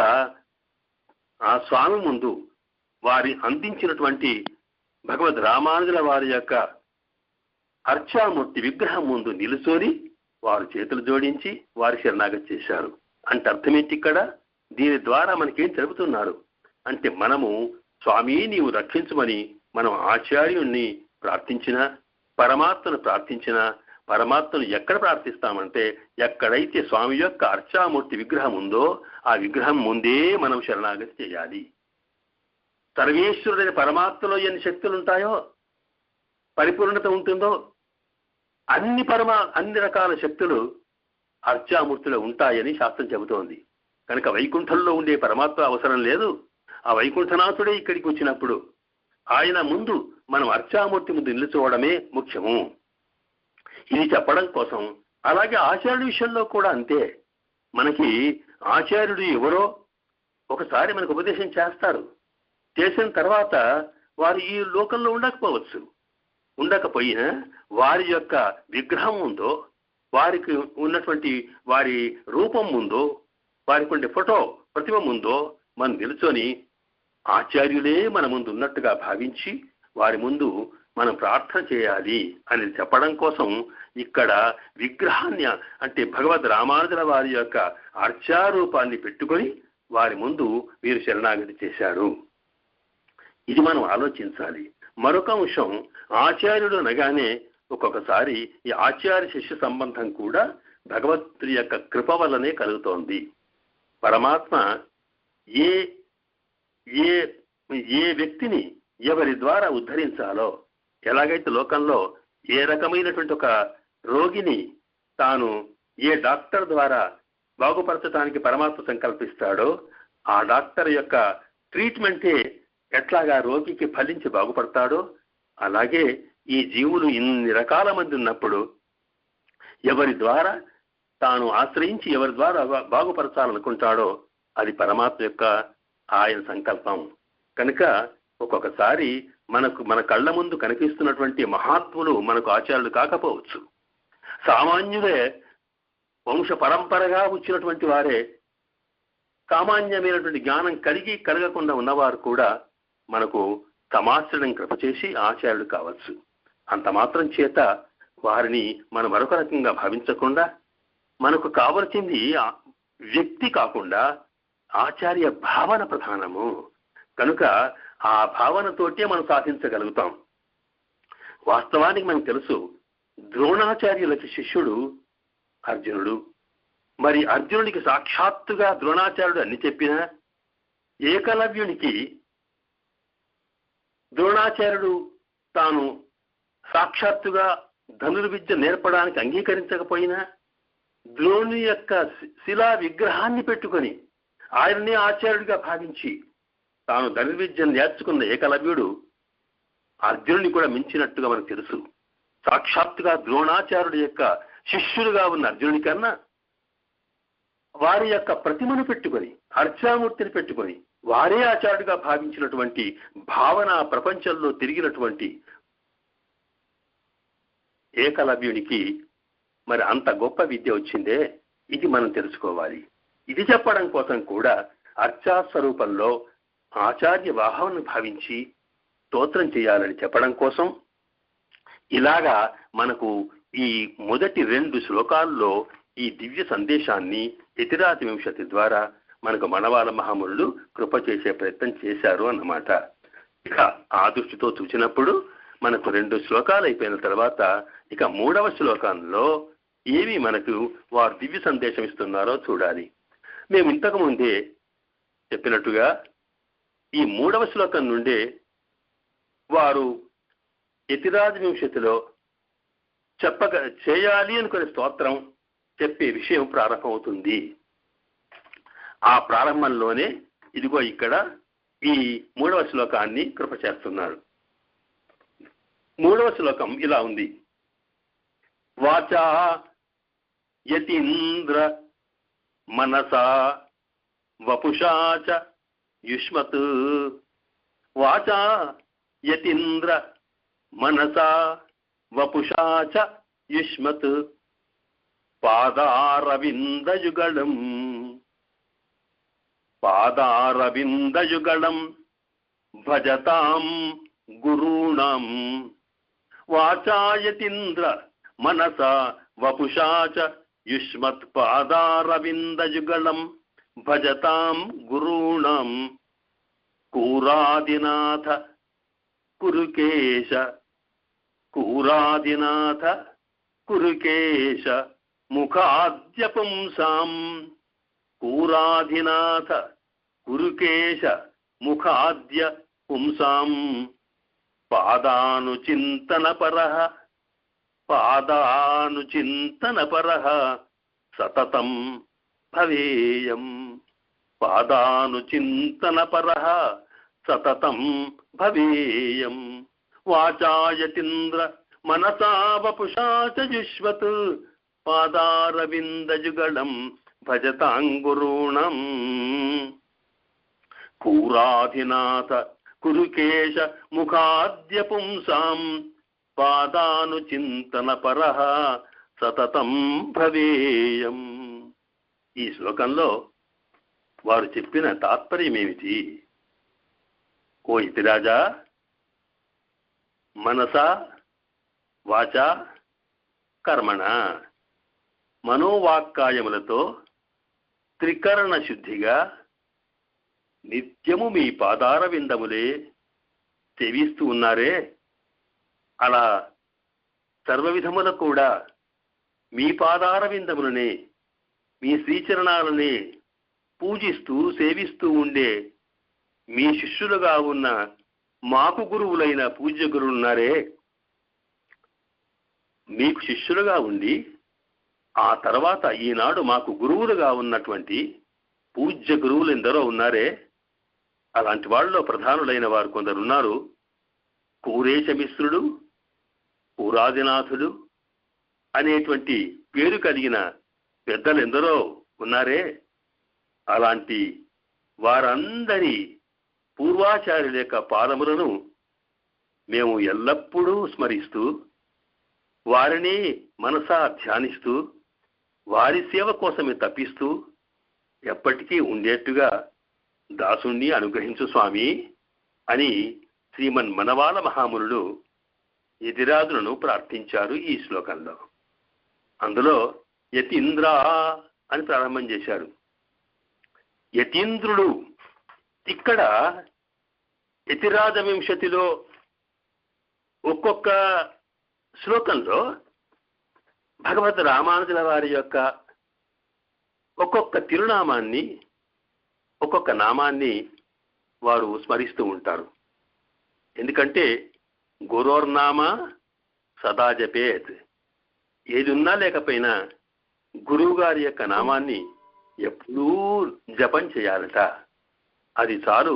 ఆ స్వామి ముందు వారి అందించినటువంటి భగవద్ రామానుజుల వారి యొక్క అర్చామూర్తి విగ్రహం ముందు నిలుచొని వారు చేతులు జోడించి వారి శరణాగతి చేశారు. అంటే అర్థమేంటి ఇక్కడ? దీని ద్వారా మనకేం తెలుపుతున్నారు అంటే మనము స్వామి నీవు రక్షించమని మనం ఆచార్యుణ్ణి ప్రార్థించినా, పరమాత్మను ప్రార్థించినా, పరమాత్మను ఎక్కడ ప్రార్థిస్తామంటే ఎక్కడైతే స్వామి యొక్క అర్చామూర్తి విగ్రహం ఉందో ఆ విగ్రహం ముందే మనం శరణాగతి చేయాలి. సర్వేశ్వరుడైన పరమాత్మలో ఎన్ని శక్తులు ఉంటాయో, పరిపూర్ణత ఉంటుందో అన్ని రకాల శక్తులు అర్చామూర్తిలో ఉంటాయని శాస్త్రం చెబుతోంది. కనుక వైకుంఠంలో ఉండే పరమాత్మ అవసరం లేదు. ఆ వైకుంఠనాథుడే ఇక్కడికి వచ్చినప్పుడు ఆయన ముందు మనం అర్చామూర్తి ముందు నిలుచోవడమే ముఖ్యము. ఇది చెప్పడం కోసం. అలాగే ఆచార్యుడి విషయంలో కూడా అంతే. మనకి ఆచార్యుడు ఎవరో ఒకసారి మనకు ఉపదేశం చేస్తారు. చేసిన తర్వాత వారు ఈ లోకంలో ఉండకపోవచ్చు. ఉండకపోయినా వారి యొక్క విగ్రహం ఉందో, వారికి ఉన్నటువంటి వారి రూపం ముందో, వారికి ఉండే ఫోటో ప్రతిమ ముందో మనం నిలుచొని ఆచార్యులే మన ముందు ఉన్నట్టుగా భావించి వారి ముందు మనం ప్రార్థన చేయాలి అని చెప్పడం కోసం ఇక్కడ విగ్రహాన్ని అంటే భగవద్ రామానుజుల వారి యొక్క అర్చారూపాన్ని పెట్టుకొని వారి ముందు వీరు శరణాగతి చేశారు. ఇది మనం ఆలోచించాలి. మరొక అంశం, ఆచార్యుడు అనగానే ఒక్కొక్కసారి ఈ ఆచార్య శిష్య సంబంధం కూడా భగవంతుడి యొక్క కృప వల్లనే కలుగుతోంది. పరమాత్మ ఏ ఏ ఏ వ్యక్తిని ఎవరి ద్వారా ఉద్ధరించాలో, ఎలాగైతే లోకంలో ఏ రకమైనటువంటి ఒక రోగిని తాను ఏ డాక్టర్ ద్వారా బాగుపరచడానికి పరమాత్మ సంకల్పిస్తాడో ఆ డాక్టర్ యొక్క ట్రీట్మెంటే ఎట్లాగా రోగికి ఫలించి బాగుపడతాడో, అలాగే ఈ జీవులు ఇన్ని రకాల మంది ఉన్నప్పుడు ఎవరి ద్వారా తాను ఆశ్రయించి ఎవరి ద్వారా బాగుపరచాలనుకుంటాడో అది పరమాత్మ యొక్క ఆయన సంకల్పం. కనుక ఒక్కొక్కసారి మన కళ్ళ ముందు కనిపిస్తున్నటువంటి మహాత్ములు మనకు ఆచార్యులు కాకపోవచ్చు. సామాన్యులే వంశ పరంపరగా వచ్చినటువంటి వారే, సామాన్యమైనటువంటి జ్ఞానం కలగకుండా ఉన్నవారు కూడా మనకు సమాశ్రయం కృప చేసి ఆచార్యుడు కావచ్చు. అంత మాత్రం చేత వారిని మనం మరొక రకంగా భావించకుండా, మనకు కావలసింది వ్యక్తి కాకుండా ఆచార్య భావన ప్రధానము కనుక ఆ భావనతోటే మనం సాధించగలుగుతాం. వాస్తవానికి మనకు తెలుసు, ద్రోణాచార్యులకి శిష్యుడు అర్జునుడు. మరి అర్జునుడికి సాక్షాత్తుగా ద్రోణాచార్యుడు అన్ని చెప్పినా, ఏకలవ్యునికి ద్రోణాచార్యుడు తాను సాక్షాత్తుగా ధనుర్విద్య నేర్పడానికి అంగీకరించకపోయినా, ద్రోణుని యొక్క శిలా విగ్రహాన్ని పెట్టుకొని ఆయననే ఆచార్యుడిగా భావించి తాను ధనుర్విద్యను నేర్చుకున్న ఏకలవ్యుడు అర్జునుడిని కూడా మించినట్టుగా మనకు తెలుసు. సాక్షాత్తుగా ద్రోణాచార్యుడి యొక్క శిష్యులుగా ఉన్న అర్జునుడి కన్నా వారి యొక్క ప్రతిమను పెట్టుకొని, అర్చామూర్తిని పెట్టుకొని వారే ఆచార్యుడిగా భావించినటువంటి భావన ప్రపంచంలో తిరిగినటువంటి ఏకలవ్యునికి మరి అంత గొప్ప విద్య వచ్చిందే. ఇది మనం తెలుసుకోవాలి. ఇది చెప్పడం కోసం కూడా అర్చా స్వరూపంలో ఆచార్య భావనను భావించి స్తోత్రం చేయాలని చెప్పడం కోసం ఇలాగా మనకు ఈ మొదటి 2 శ్లోకాల్లో ఈ దివ్య సందేశాన్ని యతిరాజ వింశతి ద్వారా మనకు మనవాళ్ళ మహామునులు కృప చేసే ప్రయత్నం చేశారు అన్నమాట. ఇక ఆ దృష్టితో చూసినప్పుడు మనకు 2 శ్లోకాలు అయిపోయిన తర్వాత ఇక 3వ శ్లోకంలో ఏమి మనకు వారు దివ్య సందేశం ఇస్తున్నారో చూడాలి. మేము ఇంతకు ముందే చెప్పినట్టుగా ఈ 3వ శ్లోకం నుండే వారు యతిరాజ వింశతిలో చేయాలి అనుకునే స్తోత్రం చెప్పే విషయం ప్రారంభమవుతుంది. ఆ ప్రారంభంలోనే ఇదిగో ఇక్కడ ఈ 3వ శ్లోకాన్ని కృప చేస్తున్నారు. 3వ శ్లోకం ఇలా ఉంది. వాచా యతీంద్ర మనసా వపుషా చ యుష్మత్. వాచా యతీంద్ర మనసా వపుషా చ యుష్మత్. పాదారవిందయుగళం భజతాం గురూణాం. వాచాయతీంద్ర మనసా వపుషా చ యుష్మత్. పాదారవిందయుగళం భజతాం గురూణాం. కూరాదినాథ కురుకేశ ముఖాద్య పుంసాం. కూరాధినాథ కురుకేశ ముఖాద్య పుంసాం. పాదానుచింతనపరః సతతం భవేయం. పాదానుచింతనపరః సతతం భవేయం. వాచాయతీంద్ర మనసా వపుషా చ యుష్మత్. పాదారవిందయుగళం భజతాం గురూణం. కూరాధినాథ కురుకేశ ముఖాద్య పుంసాం. పాదానుచింతనపరః సతతం భవేయం. ఈ శ్లోకంలో వారు చెప్పిన తాత్పర్యం ఏమిటి? ఓ యతిరాజా, మనసా వాచా కర్మణ, మనోవాక్కాయములతో త్రికరణ శుద్ధిగా నిత్యము మీ పాదార విందములే సేవిస్తూ ఉన్నారే, అలా సర్వవిధముల కూడా మీ పాదార విందములనే, మీ శ్రీచరణాలనే పూజిస్తూ సేవిస్తూ ఉండే మీ శిష్యులుగా ఉన్న మాకు గురువులైన పూజ్య గురువులున్నారే, మీకు శిష్యులుగా ఉండి ఆ తర్వాత ఈనాడు మాకు గురువులుగా ఉన్నటువంటి పూజ్య గురువులు ఎందరో ఉన్నారే, అలాంటి వాళ్ళలో ప్రధానులైన వారు కొందరున్నారు. కూరేశమిశ్రుడు, కూరాదినాథుడు అనేటువంటి పేరు కలిగిన పెద్దలు ఎందరో ఉన్నారే, అలాంటి వారందరి పూర్వాచార్యుల యొక్క పాదములను మేము ఎల్లప్పుడూ స్మరిస్తూ వారిని మనసా ధ్యానిస్తూ వారి సేవ కోసమే తప్పిస్తూ ఎప్పటికీ ఉండేట్టుగా దాసుణ్ణి అనుగ్రహించు స్వామి అని శ్రీమన్ మనవాళ మహామునులు యతిరాజులను ప్రార్థించారు ఈ శ్లోకంలో. అందులో యతీంద్ర అని ప్రారంభం చేశారు. యతీంద్రుడు ఇక్కడ యతిరాజ వింశతిలో ఒక్కొక్క శ్లోకంలో భగవద్ రామానుజుల వారి యొక్క ఒక్కొక్క తిరునామాన్ని, ఒక్కొక్క నామాన్ని వారు స్మరిస్తూ ఉంటారు. ఎందుకంటే గురోర్నామ సదా జపేత్, ఏది ఉన్నా లేకపోయినా గురువు గారి యొక్క నామాన్ని ఎప్పుడూ జపం చేయాలట. అది చాలు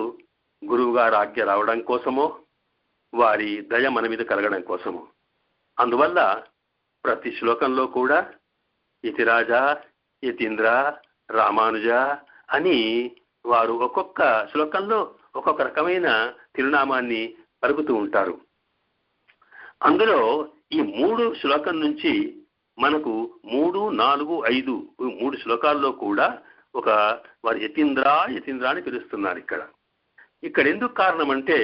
గురువు గారి ఆజ్ఞ రావడం కోసమో, వారి దయ మన మీద కలగడం కోసమో. అందువల్ల ప్రతి శ్లోకంలో కూడా యతిరాజ, యతీంద్ర, రామానుజ అని వారు ఒక్కొక్క శ్లోకంలో ఒక్కొక్క రకమైన తిరునామాన్ని పలుకుతూ ఉంటారు. అందులో ఈ 3 శ్లోకం నుంచి మనకు 3, 4, 5 3 శ్లోకాల్లో కూడా ఒక వారు యతీంద్ర యతీంద్ర అని పిలుస్తున్నారు. ఇక్కడ ఎందుకు కారణం అంటే,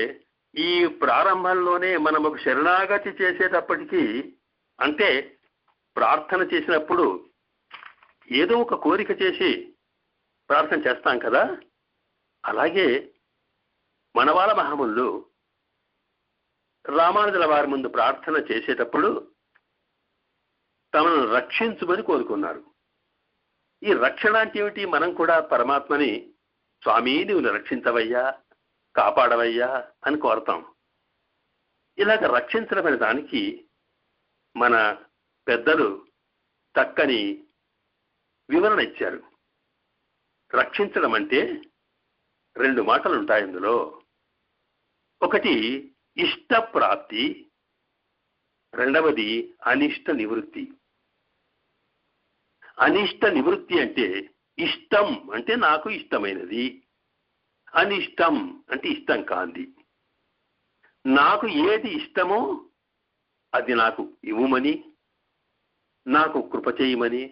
ఈ ప్రారంభంలోనే మనం ఒక శరణాగతి చేసేటప్పటికీ, అంటే ప్రార్థన చేసినప్పుడు ఏదో ఒక కోరిక చేసి ప్రార్థన చేస్తాం కదా, అలాగే మనవాళ మహామునులు రామానుజుల వారి ముందు ప్రార్థన చేసేటప్పుడు తమను రక్షించుమని కోరుకున్నారు. ఈ రక్షణ అంటే ఏమిటి? మనం కూడా పరమాత్మని స్వామి నువ్వు రక్షించవయ్యా, కాపాడవయ్యా అని కోరతాం. ఇలాగ రక్షించడమైన దానికి మన పెద్దలు చక్కని వివరణ ఇచ్చారు. రక్షించడం అంటే 2 మాటలు ఉంటాయి అందులో. ఒకటి ఇష్టప్రాప్తి, రెండవది అనిష్ట నివృత్తి. అనిష్ట నివృత్తి అంటే ఇష్టం అంటే నాకు ఇష్టమైనది, అనిష్టం అంటే ఇష్టం కాంది. నాకు ఏది ఇష్టమో అది నాకు ఇవ్వమని, నాకు కృప చేయమని,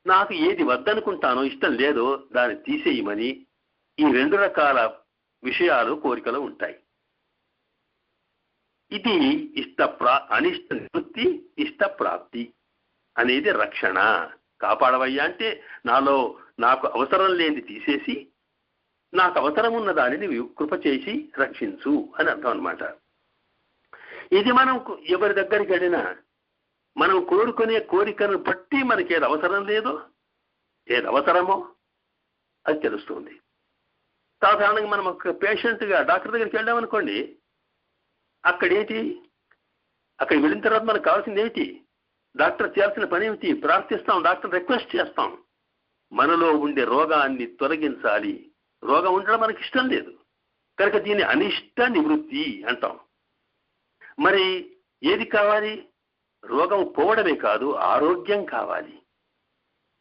నాకు ఏది వద్దనుకుంటానో ఇష్టం లేదో దాన్ని తీసేయమని, ఈ 2 రకాల విషయాలు కోరికలు ఉంటాయి. ఇది అనిష్ట నివృత్తి, ఇష్టప్రాప్తి అనేది రక్షణ. కాపాడవయ్యా అంటే నాకు అవసరం లేనిది తీసేసి నాకు అవసరం ఉన్న దానిని కృప చేసి రక్షించు అని అర్థం అన్నమాట. ఇది మనం ఎవరి దగ్గరికి వెళ్ళినా మనం కోరుకునే కోరికను బట్టి మనకి ఏది అవసరం లేదో, ఏది అవసరమో అది తెలుస్తుంది. సాధారణంగా మనం ఒక పేషెంట్గా డాక్టర్ దగ్గరికి వెళ్ళామనుకోండి, అక్కడికి వెళ్ళిన తర్వాత మనకు కావాల్సింది ఏమిటి? డాక్టర్ చేయాల్సిన పని ఏమిటి? ప్రార్థిస్తాం, డాక్టర్ రిక్వెస్ట్ చేస్తాం, మనలో ఉండే రోగాన్ని తొలగించాలి. రోగం ఉండడం మనకి ఇష్టం లేదు కనుక దీన్ని అనిష్ట నివృత్తి అంటాం. మరి ఏది కావాలి? రోగం పోవడమే కాదు, ఆరోగ్యం కావాలి.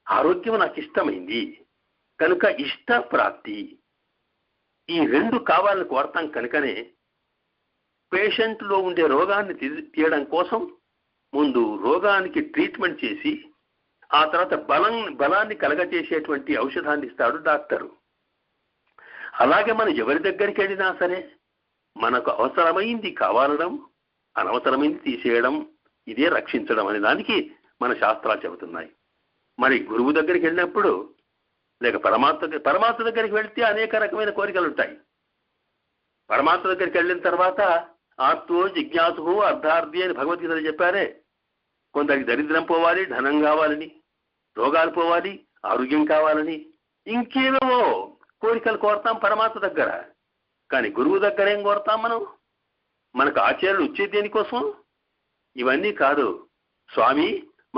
ఆరోగ్యం నాకు ఇష్టమైంది కనుక ఇష్ట ప్రాప్తి. ఈ 2 కావాలని కోరతాం కనుకనే పేషెంట్లో ఉండే రోగాన్ని తీయడం కోసం ముందు రోగానికి ట్రీట్మెంట్ చేసి ఆ తర్వాత బలాన్ని కలగచేసేటువంటి ఔషధాన్ని ఇస్తాడు డాక్టరు. అలాగే మనం ఎవరి దగ్గరికి వెళ్ళినా సరే మనకు అవసరమైంది కావాలడం, అనవసరమైంది తీసేయడం, ఇదే రక్షించడం అనే దానికి మన శాస్త్రాలు చెబుతున్నాయి. మరి గురువు దగ్గరికి వెళ్ళినప్పుడు లేక పరమాత్మ దగ్గరికి వెళితే అనేక రకమైన కోరికలు ఉంటాయి. పరమాత్మ దగ్గరికి వెళ్ళిన తర్వాత ఆర్తో జిజ్ఞాసు అర్ధార్థి అని భగవద్గీతలు చెప్పారే. కొందరికి దరిద్రం పోవాలి, ధనం కావాలని, రోగాలు పోవాలి, ఆరోగ్యం కావాలని, ఇంకేవేవో కోరికలు కోరతాం పరమాత్మ దగ్గర. కానీ గురువు దగ్గర ఏం కోరతాం మనం? మనకు ఆచార్యులు వచ్చేది దేనికోసం? ఇవన్నీ కాదు. స్వామి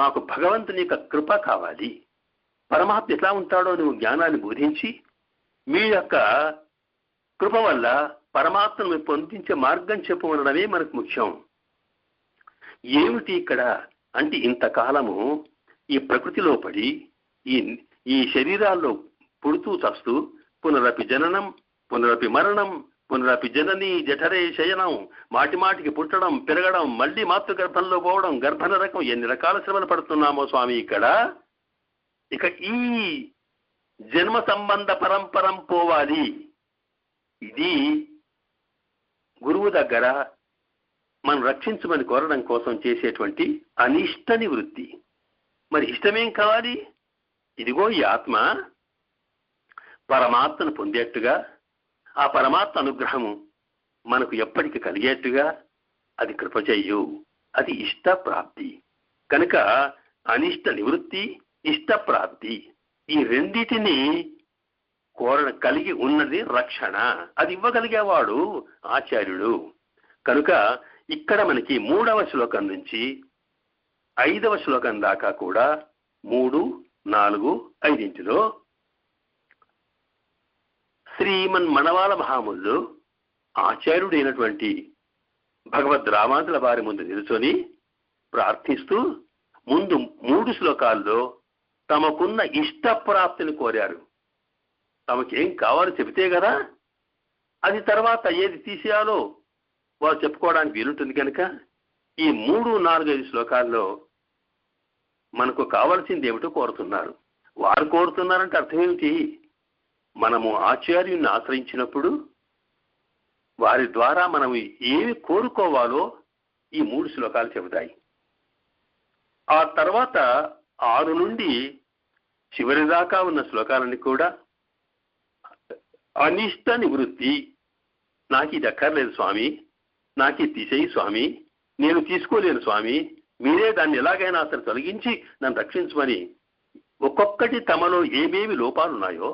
మాకు భగవంతుని యొక్క కృప కావాలి, పరమాత్మ ఎట్లా ఉంటాడో నువ్వు జ్ఞానాన్ని బోధించి మీ యొక్క కృప వల్ల పరమాత్మను పొందించే మార్గం చెప్పమనడమే మనకు ముఖ్యం. ఏమిటి ఇక్కడ అంటే, ఇంతకాలము ఈ ప్రకృతిలో పడి ఈ శరీరాల్లో పుడుతూ చస్తూ పునరపి జననం పునరపి మరణం పునరపి జనని జఠరే శయనం, మాటికి పుట్టడం, పెరగడం, మళ్ళీ మాతృగర్భంలో పోవడం, గర్భనరకం, ఎన్ని రకాల శ్రమలు పడుతున్నామో స్వామి ఇక్కడ. ఇక ఈ జన్మ సంబంధ పరంపరం పోవాలి. ఇది గురువు దగ్గర మనం రక్షించమని కోరడం కోసం చేసేటువంటి అనిష్ట నివృత్తి. మరి ఇష్టమేం కావాలి? ఇదిగో ఈ ఆత్మ పరమాత్మను పొందేట్టుగా, ఆ పరమాత్మ అనుగ్రహము మనకు ఎప్పటికీ కలిగేట్టుగా అది కృప చెయ్యు. అది ఇష్ట ప్రాప్తి. కనుక అనిష్ట నివృత్తి, ఇష్ట ప్రాప్తి, ఈ రెండిటిని కలిగి ఉన్నది రక్షణ. అది ఇవ్వగలిగేవాడు ఆచార్యుడు. కనుక ఇక్కడ మనకి 3వ శ్లోకం నుంచి 5వ శ్లోకం దాకా కూడా 3, 4, 5 శ్రీమన్ మణవాల మహాములు ఆచార్యుడైనటువంటి భగవద్ రామానుజుల వారి ముందు నిలుచొని ప్రార్థిస్తూ ముందు 3 శ్లోకాల్లో తమకున్న ఇష్ట ప్రాప్తిని కోరారు. తమకేం కావాలో చెబితే కదా అది తర్వాత ఏది తీసేయాలో వారు చెప్పుకోవడానికి వీలుంటుంది. కనుక ఈ 3, 4, 5 శ్లోకాల్లో మనకు కావలసింది ఏమిటో కోరుతున్నారు. వారు కోరుతున్నారంటే అర్థం ఏమిటి? మనము ఆచార్యుని ఆశ్రయించినప్పుడు వారి ద్వారా మనం ఏమి కోరుకోవాలో ఈ 3 శ్లోకాలు చెబుతాయి. ఆ తర్వాత 6 నుండి చివరి దాకా ఉన్న శ్లోకాలన్నీ కూడా అనిష్ట నివృత్తి. నాకు ఇది అక్కర్లేదు స్వామి, నాకు ఇది తీసేయి స్వామి, నేను తీసుకోలేను స్వామి, మీరే దాన్ని ఎలాగైనా అసలు తొలగించి నన్ను రక్షించమని ఒక్కొక్కటి తమలో ఏమేమి లోపాలున్నాయో,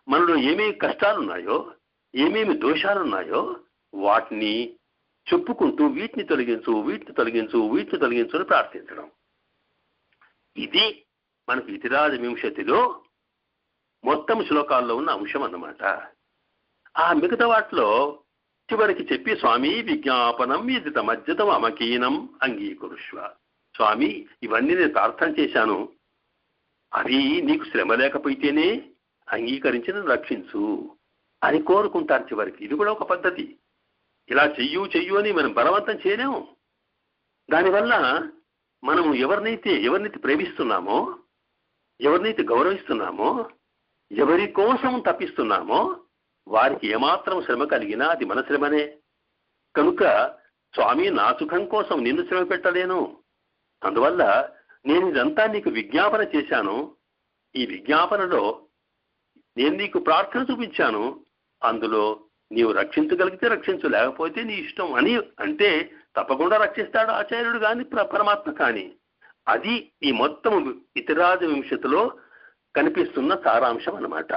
మనలో ఏమేమి కష్టాలున్నాయో, ఏమేమి దోషాలున్నాయో వాటిని చెప్పుకుంటూ వీటిని తొలగించు, వీటిని తొలగించు, వీటిని తొలగించు అని ప్రార్థించడం. ఇది మనకు ఇతిరాజ వింశతిలో మొత్తం శ్లోకాల్లో ఉన్న అంశం అన్నమాట. ఆ మిగతా వాటిలో చివరికి చెప్పి స్వామి విజ్ఞాపనం ఇది తమజ్జతం అమకీనం అంగీకరుష్వ. స్వామి ఇవన్నీ నేను ప్రార్థన చేశాను, అవి నీకు శ్రమ లేకపోతేనే అంగీకరించి నన్ను రక్షించు అని కోరుకుంటారు చివరికి. ఇది కూడా ఒక పద్ధతి. ఇలా చెయ్యు అని మనం బలవంతం చేయలేము. దానివల్ల మనము ఎవరినైతే ప్రేమిస్తున్నామో, ఎవరినైతే గౌరవిస్తున్నామో, ఎవరి కోసం తప్పిస్తున్నామో వారికి ఏమాత్రం శ్రమ కలిగినా అది మన శ్రమనే. కనుక స్వామి నా సుఖం కోసం నిన్ను శ్రమ పెట్టలేను, అందువల్ల నేను ఇదంతా నీకు విజ్ఞాపన చేశాను, ఈ విజ్ఞాపనలో నేను నీకు ప్రార్థన చూపించాను, అందులో నీవు రక్షించగలిగితే రక్షించు, లేకపోతే నీ ఇష్టం అని అంటే తప్పకుండా రక్షిస్తాడు ఆచార్యుడు కానీ పరమాత్మ కానీ. అది ఈ మొత్తం ఇతిరాజ వింశతిలో కనిపిస్తున్న సారాంశం అన్నమాట.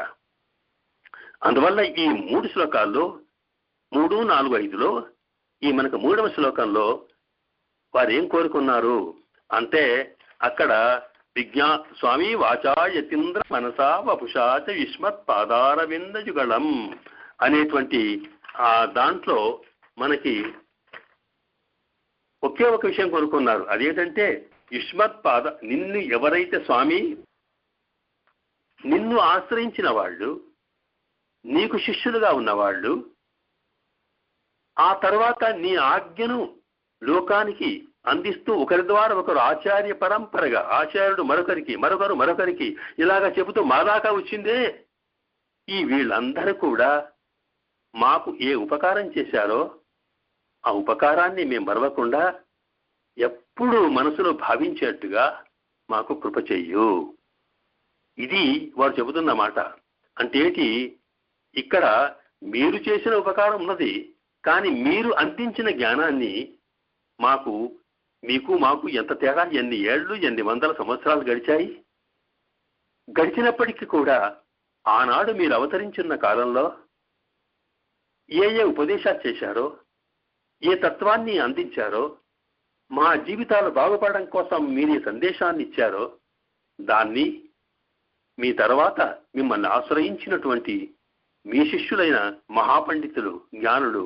అందువల్ల ఈ 3 శ్లోకాల్లో 3, 4, 5లో ఈ మనకు 3వ శ్లోకంలో వారు ఏం కోరుకున్నారు అంటే అక్కడ స్వామి వాచా యతీంద్ర మనసా వపుషాచ యుష్మత్ పాదారవింద యుగళం అనేటువంటి ఆ దాంట్లో మనకి ఒకే ఒక విషయం కోరుకున్నారు. అదేంటంటే యుష్మత్ పాద, నిన్ను ఎవరైతే స్వామి నిన్ను ఆశ్రయించిన వాళ్ళు, నీకు శిష్యులుగా ఉన్నవాళ్ళు, ఆ తర్వాత నీ ఆజ్ఞను లోకానికి అందిస్తూ ఒకరి ద్వారా ఒకరు ఆచార్య పరంపరగా, ఆచార్యుడు మరొకరికి ఇలాగా చెబుతూ మా దాకా వచ్చిందే, ఈ వీళ్ళందరూ కూడా మాకు ఏ ఉపకారం చేశారో ఆ ఉపకారాన్ని మేము మరవకుండా ఎప్పుడూ మనసులో భావించేట్టుగా మాకు కృప చెయ్యు. ఇది వారు చెబుతున్న మాట. అంటే ఏంటి? ఇక్కడ మీరు చేసిన ఉపకారం ఉన్నది, కానీ మీరు అందించిన జ్ఞానాన్ని మాకు ఎంత తేడా, ఎన్ని ఏళ్ళు, ఎన్ని వందల సంవత్సరాలు గడిచాయి. గడిచినప్పటికీ కూడా ఆనాడు మీరు అవతరించిన కాలంలో ఏ ఉపదేశాలు చేశారో, ఏ తత్వాన్ని అందించారో, మా జీవితాలు బాగుపడడం కోసం మీరు సందేశాన్ని ఇచ్చారో దాన్ని మీ తర్వాత మిమ్మల్ని ఆశ్రయించినటువంటి మీ శిష్యులైన మహాపండితులు, జ్ఞానులు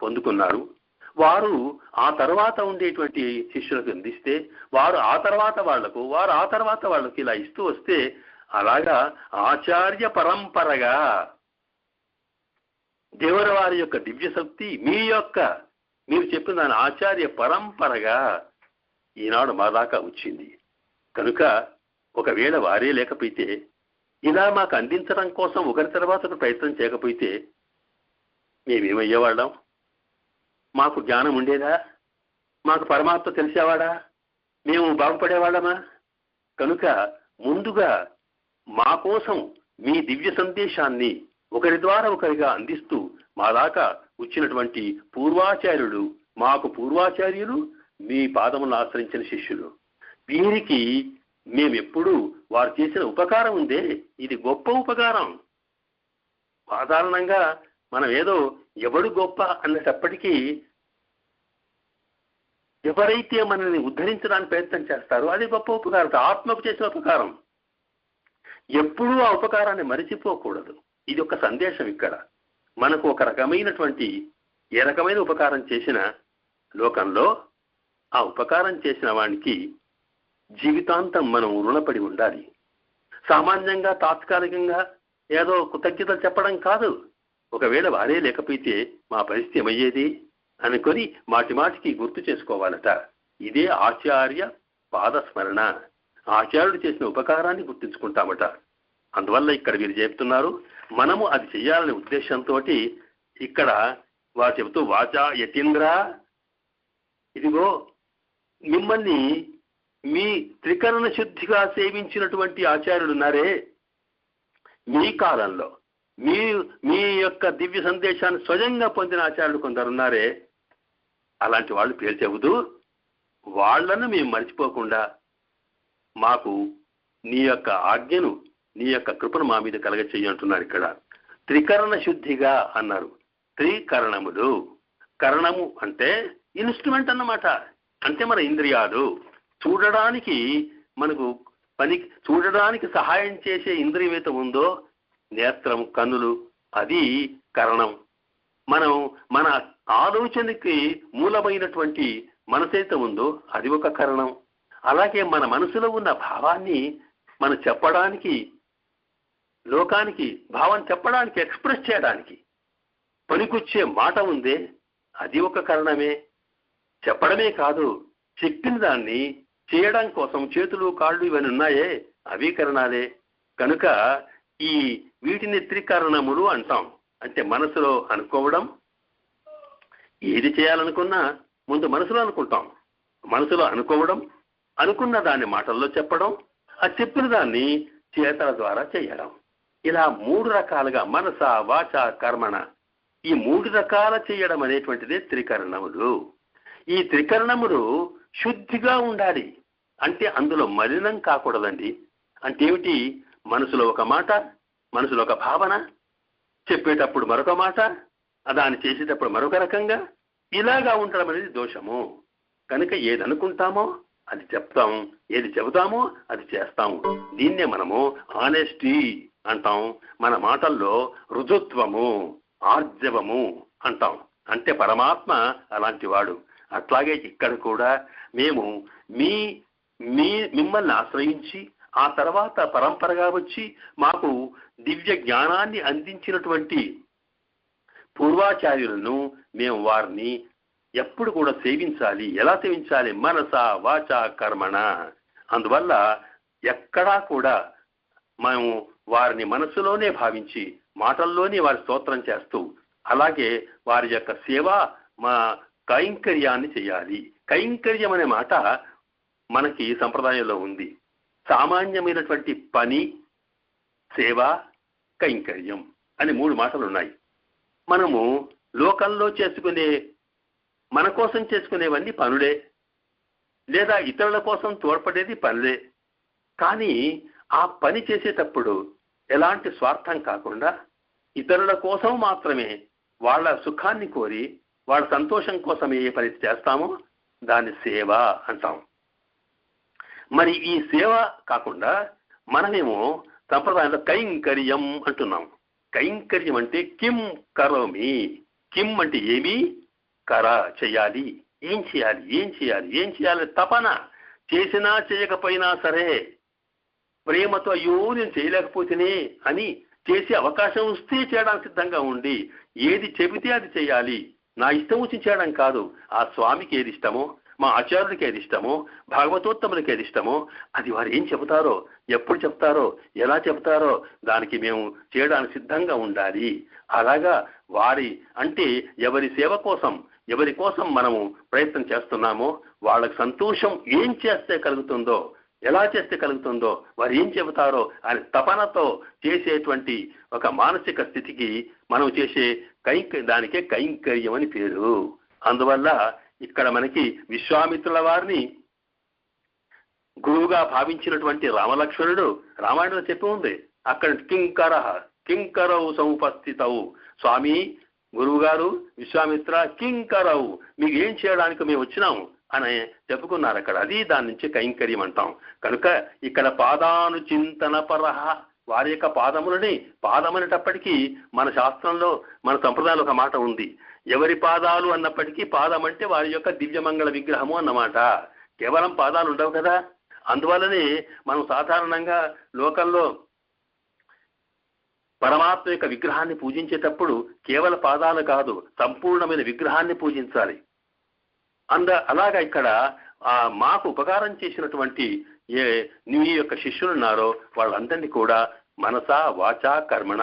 పొందుకున్నారు. వారు ఆ తర్వాత ఉండేటువంటి శిష్యులకు అందిస్తే వారు ఆ తర్వాత వాళ్లకు ఇలా ఇస్తూ వస్తే అలాగా ఆచార్య పరంపరగా దేవుని వారి యొక్క దివ్య శక్తి మీరు చెప్పిన దాని ఆచార్య పరంపరగా ఈనాడు మా దాకా వచ్చింది. కనుక ఒకవేళ వారే లేకపోతే, ఇలా మాకు అందించడం కోసం ఒకరి తర్వాత ఒక ప్రయత్నం చేయకపోతే మేమేమయ్యేవాళ్ళం? మాకు జ్ఞానం ఉండేదా? మాకు పరమాత్మ తెలిసేవాడా? మేము బాగుపడేవాళ్ళమా? కనుక ముందుగా మా కోసం మీ దివ్య సందేశాన్ని ఒకరి ద్వారా ఒకరిగా అందిస్తూ మా దాకా వచ్చినటువంటి పూర్వాచార్యులు, మాకు పూర్వాచార్యులు, మీ పాదములను ఆశ్రయించిన శిష్యులు, వీరికి మేమెప్పుడు వారు చేసిన ఉపకారం ఉందే, ఇది గొప్ప ఉపకారం. సాధారణంగా మనం ఏదో ఎవడు గొప్ప అన్నటప్పటికీ ఎవరైతే మనల్ని ఉద్ధరించడానికి ప్రయత్నం చేస్తారో అది గొప్ప ఉపకారం, ఆత్మకు చేసిన ఉపకారం. ఎప్పుడూ ఆ ఉపకారాన్ని మరిచిపోకూడదు. ఇది ఒక సందేశం. ఇక్కడ మనకు ఒక రకమైనటువంటి ఏ రకమైన ఉపకారం చేసిన లోకంలో ఆ ఉపకారం చేసిన వానికి జీవితాంతం మనం రుణపడి ఉండాలి. సామాన్యంగా తాత్కాలికంగా ఏదో కృతజ్ఞతలు చెప్పడం కాదు. ఒకవేళ వారే లేకపోతే మా పరిస్థితి ఏమయ్యేది అనుకొని మాటి మాటికి గుర్తు చేసుకోవాలట. ఇదే ఆచార్య పాదస్మరణ. ఆచార్యుడు చేసిన ఉపకారాన్ని గుర్తించుకుంటామట. అందువల్ల ఇక్కడ వీరు చెప్తున్నారు, మనము అది చెయ్యాలనే ఉద్దేశంతో ఇక్కడ వారు చెబుతూ వాచా యతీంద్ర, ఇదిగో మిమ్మల్ని మీ త్రికరణ శుద్ధిగా సేవించినటువంటి ఆచార్యులు ఉన్నారే, మీ కాలంలో మీ యొక్క దివ్య సందేశాన్ని స్వయంగా పొందిన ఆచార్యులు కొందరున్నారే, అలాంటి వాళ్ళు పేరు చెబుతూ వాళ్లను మేము మర్చిపోకుండా మాకు నీ యొక్క ఆజ్ఞను, నీ యొక్క కృపను మా మీద కలగ చెయ్యంటున్నారు. ఇక్కడ త్రికరణ శుద్ధిగా అన్నారు. త్రికరణములు, కరణము అంటే ఇన్స్ట్రుమెంట్ అన్నమాట. అంటే మన ఇంద్రియాలు చూడడానికి, మనకు చూడడానికి సహాయం చేసే ఇంద్రియం ఏదైతే ఉందో, నేత్రం, కన్నులు, అది కరణం. మనం మన ఆలోచనకి మూలమైనటువంటి మనసైతే ఉందో అది ఒక కరణం. అలాగే మన మనసులో ఉన్న భావాన్ని మనం చెప్పడానికి, లోకానికి భావం చెప్పడానికి, ఎక్స్ప్రెస్ చేయడానికి పనికొచ్చే మాట ఉందే, అది ఒక కరణమే. చెప్పడమే కాదు, చెప్పిన దాన్ని చేయడం కోసం చేతులు, కాళ్ళు ఇవన్నీ ఉన్నాయే, అవి కరణాలే. కనుక ఈ వీటిని త్రికరణములు అంటాం. అంటే మనసులో అనుకోవడం, ఏది చేయాలనుకున్నా ముందు మనసులో అనుకుంటాం. మనసులో అనుకోవడం, అనుకున్న దాన్ని మాటల్లో చెప్పడం, ఆ చెప్పిన దాన్ని చేతల ద్వారా చేయడం. ఇలా 3 రకాలుగా మనస, వాచ, కర్మణ, ఈ 3 రకాల చేయడం అనేటువంటిదే త్రికరణములు. ఈ త్రికరణములు శుద్ధిగా ఉండాలి. అంటే అందులో మలినం కాకూడదండి. అంటే ఏమిటి? మనసులో ఒక మాట, మనసులో ఒక భావన, చెప్పేటప్పుడు మరొక మాట, దాన్ని చేసేటప్పుడు మరొక రకంగా, ఇలాగా ఉండడం అనేది దోషము. కనుక ఏది అనుకుంటామో అది చెప్తాం, ఏది చెబుతామో అది చేస్తాము. దీన్నే మనము ఆనెస్టీ అంటాం. మన మాటల్లో రుజుత్వము, ఆర్జవము అంటాం. అంటే పరమాత్మ అలాంటి వాడు. అట్లాగే ఇక్కడ కూడా మేము మిమ్మల్ని ఆశ్రయించి ఆ తర్వాత పరంపరగా వచ్చి మాకు దివ్య జ్ఞానాన్ని అందించినటువంటి పూర్వాచార్యులను మేము వారిని ఎప్పుడు కూడా సేవించాలి. ఎలా సేవించాలి? మనస, వాచ, కర్మణ. అందువల్ల ఎక్కడా కూడా మేము వారిని మనసులోనే భావించి మాటల్లోనే వారి స్తోత్రం చేస్తూ, అలాగే వారి యొక్క సేవ, మా కైంకర్యాన్ని చేయాలి. కైంకర్యం అనే మాట మనకి సంప్రదాయంలో ఉంది. సామాన్యమైనటువంటి పని, సేవ, కైంకర్యం అని 3 మాటలు ఉన్నాయి. మనము లోకంలో చేసుకునే, మన కోసం చేసుకునేవన్నీ పనులే, లేదా ఇతరుల కోసం తోడ్పడేది పనులే. కానీ ఆ పని చేసేటప్పుడు ఎలాంటి స్వార్థం కాకుండా ఇతరుల కోసం మాత్రమే, వాళ్ళ సుఖాన్ని కోరి, వాళ్ళ సంతోషం కోసమే ఏ పని చేస్తామో దాన్ని సేవ అంటాం. మరి ఈ సేవ కాకుండా మనమేమో సంప్రదాయంలో కైంకర్యం అంటున్నాం. కైంకర్యం అంటే కిం కరోమి. కిం అంటే ఏమి, కర చేయాలి. ఏం చేయాలి తపన. చేసినా చేయకపోయినా సరే ప్రేమతో, అయ్యో నేను చేయలేకపోతేనే అని చేసే అవకాశం వస్తే చేయడానికి సిద్ధంగా ఉండి, ఏది చెబితే అది చేయాలి. నా ఇష్టం వచ్చి చేయడం కాదు, ఆ స్వామికి ఏది ఇష్టమో, మా ఆచార్యులకి ఏది ఇష్టమో, భాగవతోత్తములకి ఏది ఇష్టమో అది వారు ఏం చెబుతారో, ఎప్పుడు చెప్తారో, ఎలా చెప్తారో దానికి మేము చేయడానికి సిద్ధంగా ఉండాలి. అలాగా వారి అంటే ఎవరి సేవ కోసం, ఎవరి కోసం మనము ప్రయత్నం చేస్తున్నామో వాళ్ళకి సంతోషం ఏం చేస్తే కలుగుతుందో, ఎలా చేస్తే కలుగుతుందో, వారు ఏం చెబుతారో అని తపనతో చేసేటువంటి ఒక మానసిక స్థితికి మనం చేసే దానికే కైంకర్యం అని పేరు. అందువల్ల ఇక్కడ మనకి విశ్వామిత్రుల వారిని గురువుగా భావించినటువంటి రామలక్ష్మణుడు రామాయణంలో చెప్పి ఉంది. అక్కడ కింకరవు సముపస్థితవు, స్వామి గురువు గారు విశ్వామిత్ర కింకరవు, మీకు ఏం చేయడానికి మేము వచ్చినాము అని చెప్పుకున్నారు అక్కడ. అది దాని నుంచి కైంకర్యం అంటాం. కనుక ఇక్కడ పాదానుచింతన పరహ, వారి యొక్క పాదములని, పాదం అనేటప్పటికీ మన శాస్త్రంలో మన సంప్రదాయంలో ఒక మాట ఉంది, ఎవరి పాదాలు అన్నప్పటికీ పాదం అంటే వారి యొక్క దివ్యమంగళ విగ్రహము అన్నమాట. కేవలం పాదాలు ఉండవు కదా. అందువల్లనే మనం సాధారణంగా లోకంలో పరమాత్మ యొక్క విగ్రహాన్ని పూజించేటప్పుడు కేవల పాదాలు కాదు, సంపూర్ణమైన విగ్రహాన్ని పూజించాలి. అలాగా ఇక్కడ మాకు ఉపకారం చేసినటువంటి నీ యొక్క శిష్యులు ఉన్నారో వాళ్ళందరినీ కూడా మనసా వాచా కర్మణ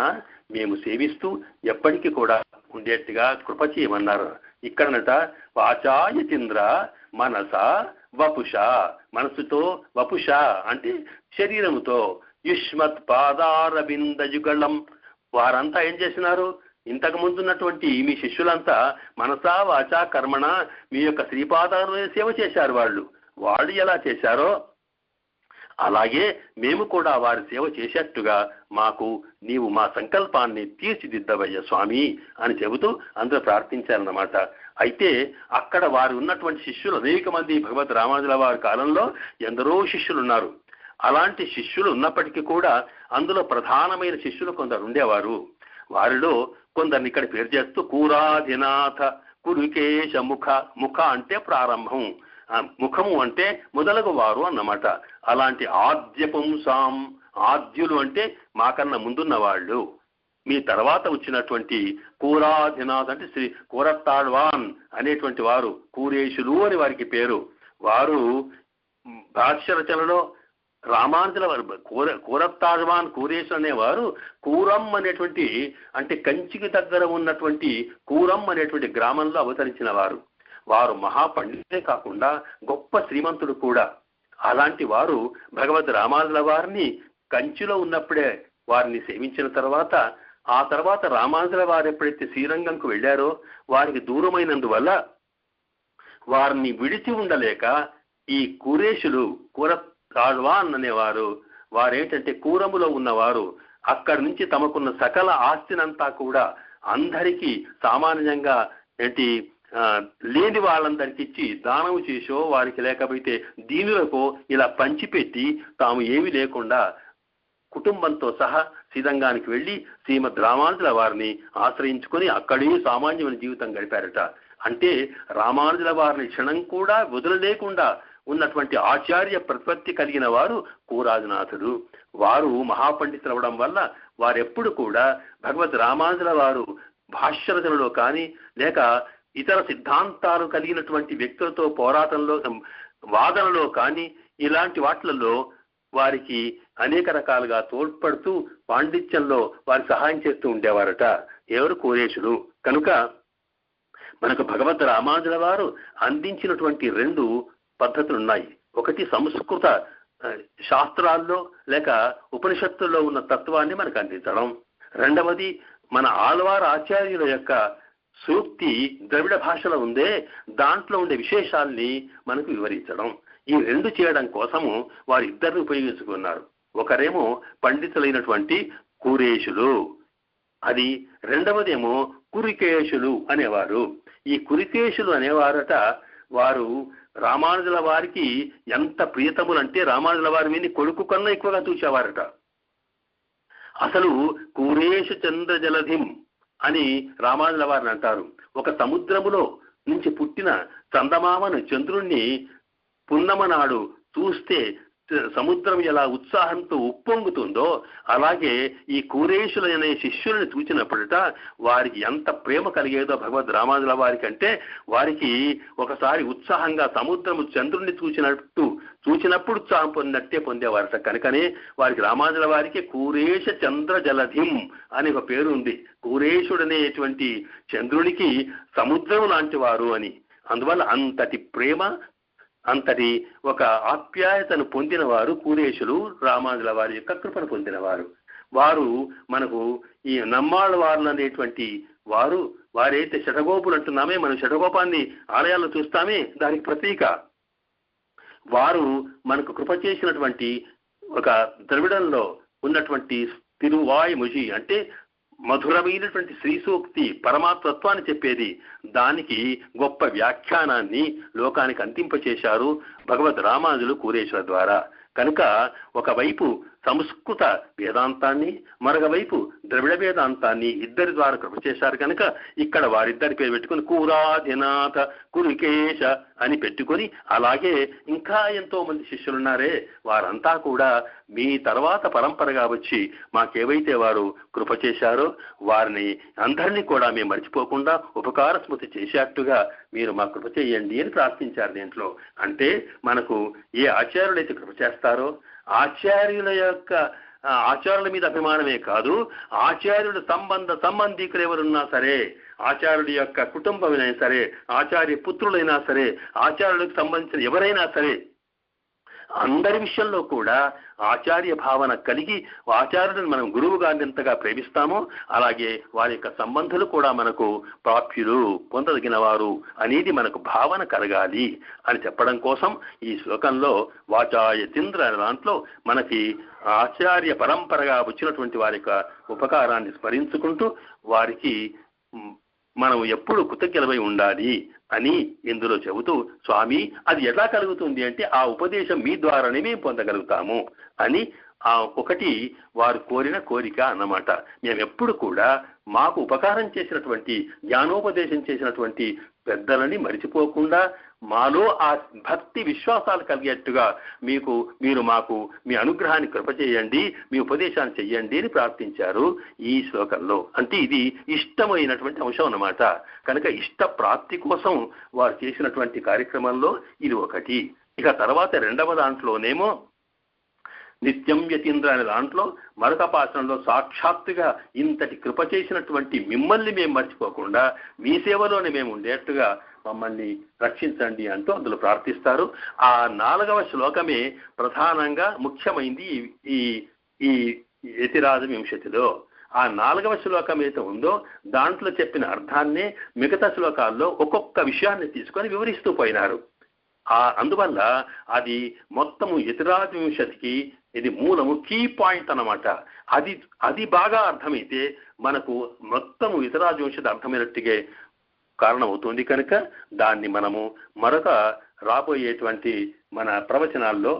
మేము సేవిస్తూ ఎప్పటికీ కూడా ఉండేట్టుగా కృప చేయమన్నారు. ఇక్కడనట వాచా యతీంద్ర మనస వపుష, మనసుతో, వపుష అంటే శరీరముతో, యుష్మత్ పాదారవింద యుగళం, వారంతా ఏం చేసినారు, ఇంతకు ముందున్నటువంటి మీ శిష్యులంతా మనసా వాచా కర్మణ మీ యొక్క శ్రీపాదాలను సేవ చేశారు. వాళ్ళు ఎలా చేశారో అలాగే మేము కూడా వారి సేవ చేసేట్టుగా మాకు నీవు మా సంకల్పాన్ని తీర్చిదిద్దవయ్య స్వామి అని చెబుతూ అందరూ ప్రార్థించారన్నమాట. అయితే అక్కడ వారు ఉన్నటువంటి శిష్యులు అనేక మంది భగవద్ రామానుజుల వారి కాలంలో ఎందరో శిష్యులు ఉన్నారు. అలాంటి శిష్యులు ఉన్నప్పటికీ కూడా అందులో ప్రధానమైన శిష్యులు కొందరు ఉండేవారు. వారిలో కొందరిని ఇక్కడ పేరు చేస్తూ కూరాధినాథ కురుకేశ ముఖ, ముఖ అంటే ప్రారంభం, ముఖము అంటే మొదలగు వారు అన్నమాట. అలాంటి ఆద్యపుంసాం, ఆద్యులు అంటే మాకన్నా ముందున్న వాళ్ళు, మీ తర్వాత వచ్చినటువంటి కూరాధినాథ్ అంటే శ్రీ కూరత్తాళ్వాన్ అనేటువంటి వారు, కూరేశులు అని వారికి పేరు. వారు భాష్య రచనలో రామానుజుల వారు కూరత్తాళ్వాన్ కూరేశు అనేవారు కూరం అనేటువంటి అంటే కంచికి దగ్గర ఉన్నటువంటి కూరం అనేటువంటి గ్రామంలో అవతరించిన వారు. వారు మహాపండితులే కాకుండా గొప్ప శ్రీమంతుడు కూడా. అలాంటి వారు భగవద్ రామానుజుల వారిని కంచిలో ఉన్నప్పుడే వారిని సేవించిన తర్వాత, ఆ తర్వాత రామానుజుల వారు ఎప్పుడైతే శ్రీరంగంకు వెళ్ళారో వారికి దూరమైనందువల్ల వారిని విడిచి ఉండలేక ఈ కూరేశులు, కూరత్తాళ్వాన్ అనేవారు, వారేంటంటే కూరములో ఉన్నవారు, అక్కడి నుంచి తమకున్న సకల ఆస్తినంతా కూడా అందరికీ సామాన్యంగా ఏంటి లేని వాళ్ళందరికీ ఇచ్చి దానము చేసో, వారికి లేకపోతే దీనులకు ఇలా పంచిపెట్టి తాము ఏమీ లేకుండా కుటుంబంతో సహా శ్రీరంగానికి వెళ్ళి శ్రీమద్ రామానుజుల వారిని ఆశ్రయించుకొని అక్కడే సామాన్యమైన జీవితం గడిపారట. అంటే రామానుజుల వారిని క్షణం కూడా వదలలేకుండా ఉన్నటువంటి ఆచార్య ప్రతిపత్తి కలిగిన వారు కూరాజనాథుడు. వారు మహాపండితులు అవడం వల్ల వారెప్పుడు కూడా భగవద్ రామానుజుల వారు భాష్యరచనలో కానీ లేక ఇతర సిద్ధాంతాలు కలిగినటువంటి వ్యక్తులతో పోరాటంలో, వాదనలో కానీ ఇలాంటి వాటిలలో వారికి అనేక రకాలుగా తోడ్పడుతూ పాండిత్యంలో వారి సహాయం చేస్తూ ఉండేవారట. ఎవరు? కూరేశుడు. కనుక మనకు భగవద్ రామానుజుల వారు అందించినటువంటి 2 పద్ధతులు ఉన్నాయి. ఒకటి సంస్కృత శాస్త్రాల్లో లేక ఉపనిషత్తుల్లో ఉన్న తత్వాన్ని మనకు అందించడం, రెండవది మన ఆళ్వార్ ఆచార్యుల యొక్క సూక్తి ద్రవిడ భాషలో ఉందే దాంట్లో ఉండే విశేషాల్ని మనకు వివరించడం. ఈ 2 చేయడం కోసము వారిద్దరిని ఉపయోగించుకున్నారు. ఒకరేమో పండితులైనటువంటి కూరేశులు, అది రెండవదేమో కురికేశులు అనేవారు. ఈ కురికేశులు అనేవారట వారు రామానుజుల వారికి ఎంత ప్రియతములంటే రామానుజుల వారి మీద కొడుకు కన్నా ఎక్కువగా చూసేవారట. అసలు కూరేశు చంద్ర జలధిం అని రామానుజుల వారిని అంటారు. ఒక సముద్రములో నుంచి పుట్టిన చందమామను, చంద్రుణ్ణి పున్నమ నాడు చూస్తే సముద్రం ఎలా ఉత్సాహంతో ఉప్పొంగుతుందో అలాగే ఈ కూరేషులనే శిష్యులను చూచినప్పుడట వారికి ఎంత ప్రేమ కలిగేదో భగవద్ రామానుజుల వారికి అంటే వారికి ఒకసారి ఉత్సాహంగా సముద్రము చంద్రుణ్ణి చూచినప్పుడు ఉత్సాహం పొందినట్టే పొందేవారట. కనుకనే వారికి రామానుజుల వారికి కూరేష చంద్ర జలధిం అని ఒక పేరు ఉంది. కూరేషుడనేటువంటి చంద్రునికి సముద్రం లాంటి వారు అని. అందువల్ల అంతటి ప్రేమ అంతటి ఒక ఆప్యాయతను పొందినవారు కూరేషులు, రామానుజుల వారి యొక్క కృపను పొందినవారు. వారు మనకు ఈ నమ్మాళ్ళ వారు అనేటువంటి వారైతే శటగోపులు అంటున్నామే, మనం శటగోపాన్ని ఆలయాల్లో చూస్తామే, దానికి ప్రతీక. వారు మనకు కృప చేసినటువంటి ఒక ద్రవిడంలో ఉన్నటువంటి తిరువాయుముజి అంటే మధురమైనటువంటి శ్రీ సూక్తి పరమాత్మత్వాన్ని చెప్పేది, దానికి గొప్ప వ్యాఖ్యానాన్ని లోకానికి అందింపచేశారు భగవద్ రామానుజులు కూరేశ్వర ద్వారా. కనుక ఒకవైపు సంస్కృత వేదాంతాన్ని, మరొక వైపు ద్రవిడ వేదాంతాన్ని ఇద్దరి ద్వారా కృప చేశారు. కనుక ఇక్కడ వారిద్దరి పేరు పెట్టుకుని కూరాధినాథ కురుకేశ అని పెట్టుకొని, అలాగే ఇంకా ఎంతో మంది శిష్యులున్నారే, వారంతా కూడా మీ తర్వాత పరంపరగా వచ్చి మాకేవైతే వారు కృప చేశారో వారిని అందరినీ కూడా మేము మర్చిపోకుండా ఉపకార స్మృతి చేసేట్టుగా మీరు మా కృప చేయండి అని ప్రార్థించారు. దీంట్లో అంటే మనకు ఏ ఆచార్యులైతే కృప చేస్తారో ఆచార్యుల మీద అభిమానమే కాదు, ఆచార్యుడు సంబంధికులు ఎవరున్నా సరే, ఆచార్యుడి యొక్క కుటుంబమైనా సరే, ఆచార్య పుత్రులైనా సరే, ఆచార్యులకు సంబంధించిన ఎవరైనా సరే, అందరి విషయంలో కూడా ఆచార్య భావన కలిగి ఆచార్యులను మనం గురువు గారిని ఎంతగా ప్రేమిస్తామో అలాగే వారి యొక్క సంబంధులు కూడా మనకు ప్రాప్యులు, పొందదగిన వారు అనేది మనకు భావన కలగాలి అని చెప్పడం కోసం ఈ శ్లోకంలో వాచాయతీంద్ర అనే దాంట్లో మనకి ఆచార్య పరంపరగా వచ్చినటువంటి వారి యొక్క ఉపకారాన్ని స్మరించుకుంటూ వారికి మనం ఎప్పుడు కృతజ్ఞులమై ఉండాలి అని ఇందులో చెబుతూ, స్వామి అది ఎలా కలుగుతుంది అంటే ఆ ఉపదేశం మీ ద్వారానే మేము పొందగలుగుతాము అని ఒకటి వారు కోరిన కోరిక అన్నమాట. మేము ఎప్పుడు కూడా మాకు ఉపకారం చేసినటువంటి, జ్ఞానోపదేశం చేసినటువంటి పెద్దలని మరిచిపోకుండా మాలో ఆ భక్తి విశ్వాసాలు కలిగేట్టుగా మీరు మాకు మీ అనుగ్రహాన్ని కృప చేయండి, మీ ఉపదేశాన్ని చెయ్యండి అని ప్రార్థించారు ఈ శ్లోకంలో. అంటే ఇది ఇష్టమైనటువంటి అంశం అన్నమాట. కనుక ఇష్ట ప్రాప్తి కోసం వారు చేసినటువంటి కార్యక్రమంలో ఇది ఒకటి. ఇక తర్వాత రెండవ దాంట్లోనేమో నిత్యం యతీంద్ర అనే దాంట్లో మరొక పాత్రలో సాక్షాత్తుగా ఇంతటి కృప చేసినటువంటి మిమ్మల్ని మేము మర్చిపోకుండా మీ సేవలోనే మేము ఉండేట్టుగా మమ్మల్ని రక్షించండి అంటూ అందులో ప్రార్థిస్తారు. ఆ 4వ శ్లోకమే ప్రధానంగా ముఖ్యమైంది ఈ యతిరాజ వింశతిలో. ఆ 4వ శ్లోకం ఏదైతే ఉందో దాంట్లో చెప్పిన అర్థాన్నే మిగతా శ్లోకాల్లో ఒక్కొక్క విషయాన్ని తీసుకొని వివరిస్తూ పోయినారు. అందువల్ల అది మొత్తము యతిరాజ వింశతికి ఇది మూలము, కీ పాయింట్ అన్నమాట. అది బాగా అర్థమైతే మనకు మొత్తము యతిరాజ వింశతి అర్థమైనట్టుగా కారణమవుతుంది. కనుక దాన్ని మనము మరొక రాబోయేటువంటి మన ప్రవచనాల్లో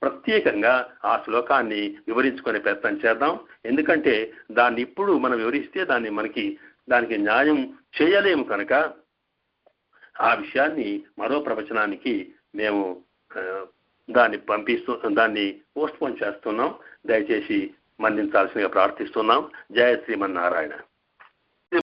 ప్రత్యేకంగా ఆ శ్లోకాన్ని వివరించుకునే ప్రయత్నం చేద్దాం. ఎందుకంటే దాన్ని ఇప్పుడు మనం వివరిస్తే దానికి న్యాయం చేయలేము. కనుక ఆ విషయాన్ని మరో ప్రవచనానికి మేము దాన్ని పోస్ట్ పోన్ చేస్తున్నాం. దయచేసి మన్నించాల్సిందిగా ప్రార్థిస్తున్నాం. జయ శ్రీమన్నారాయణ.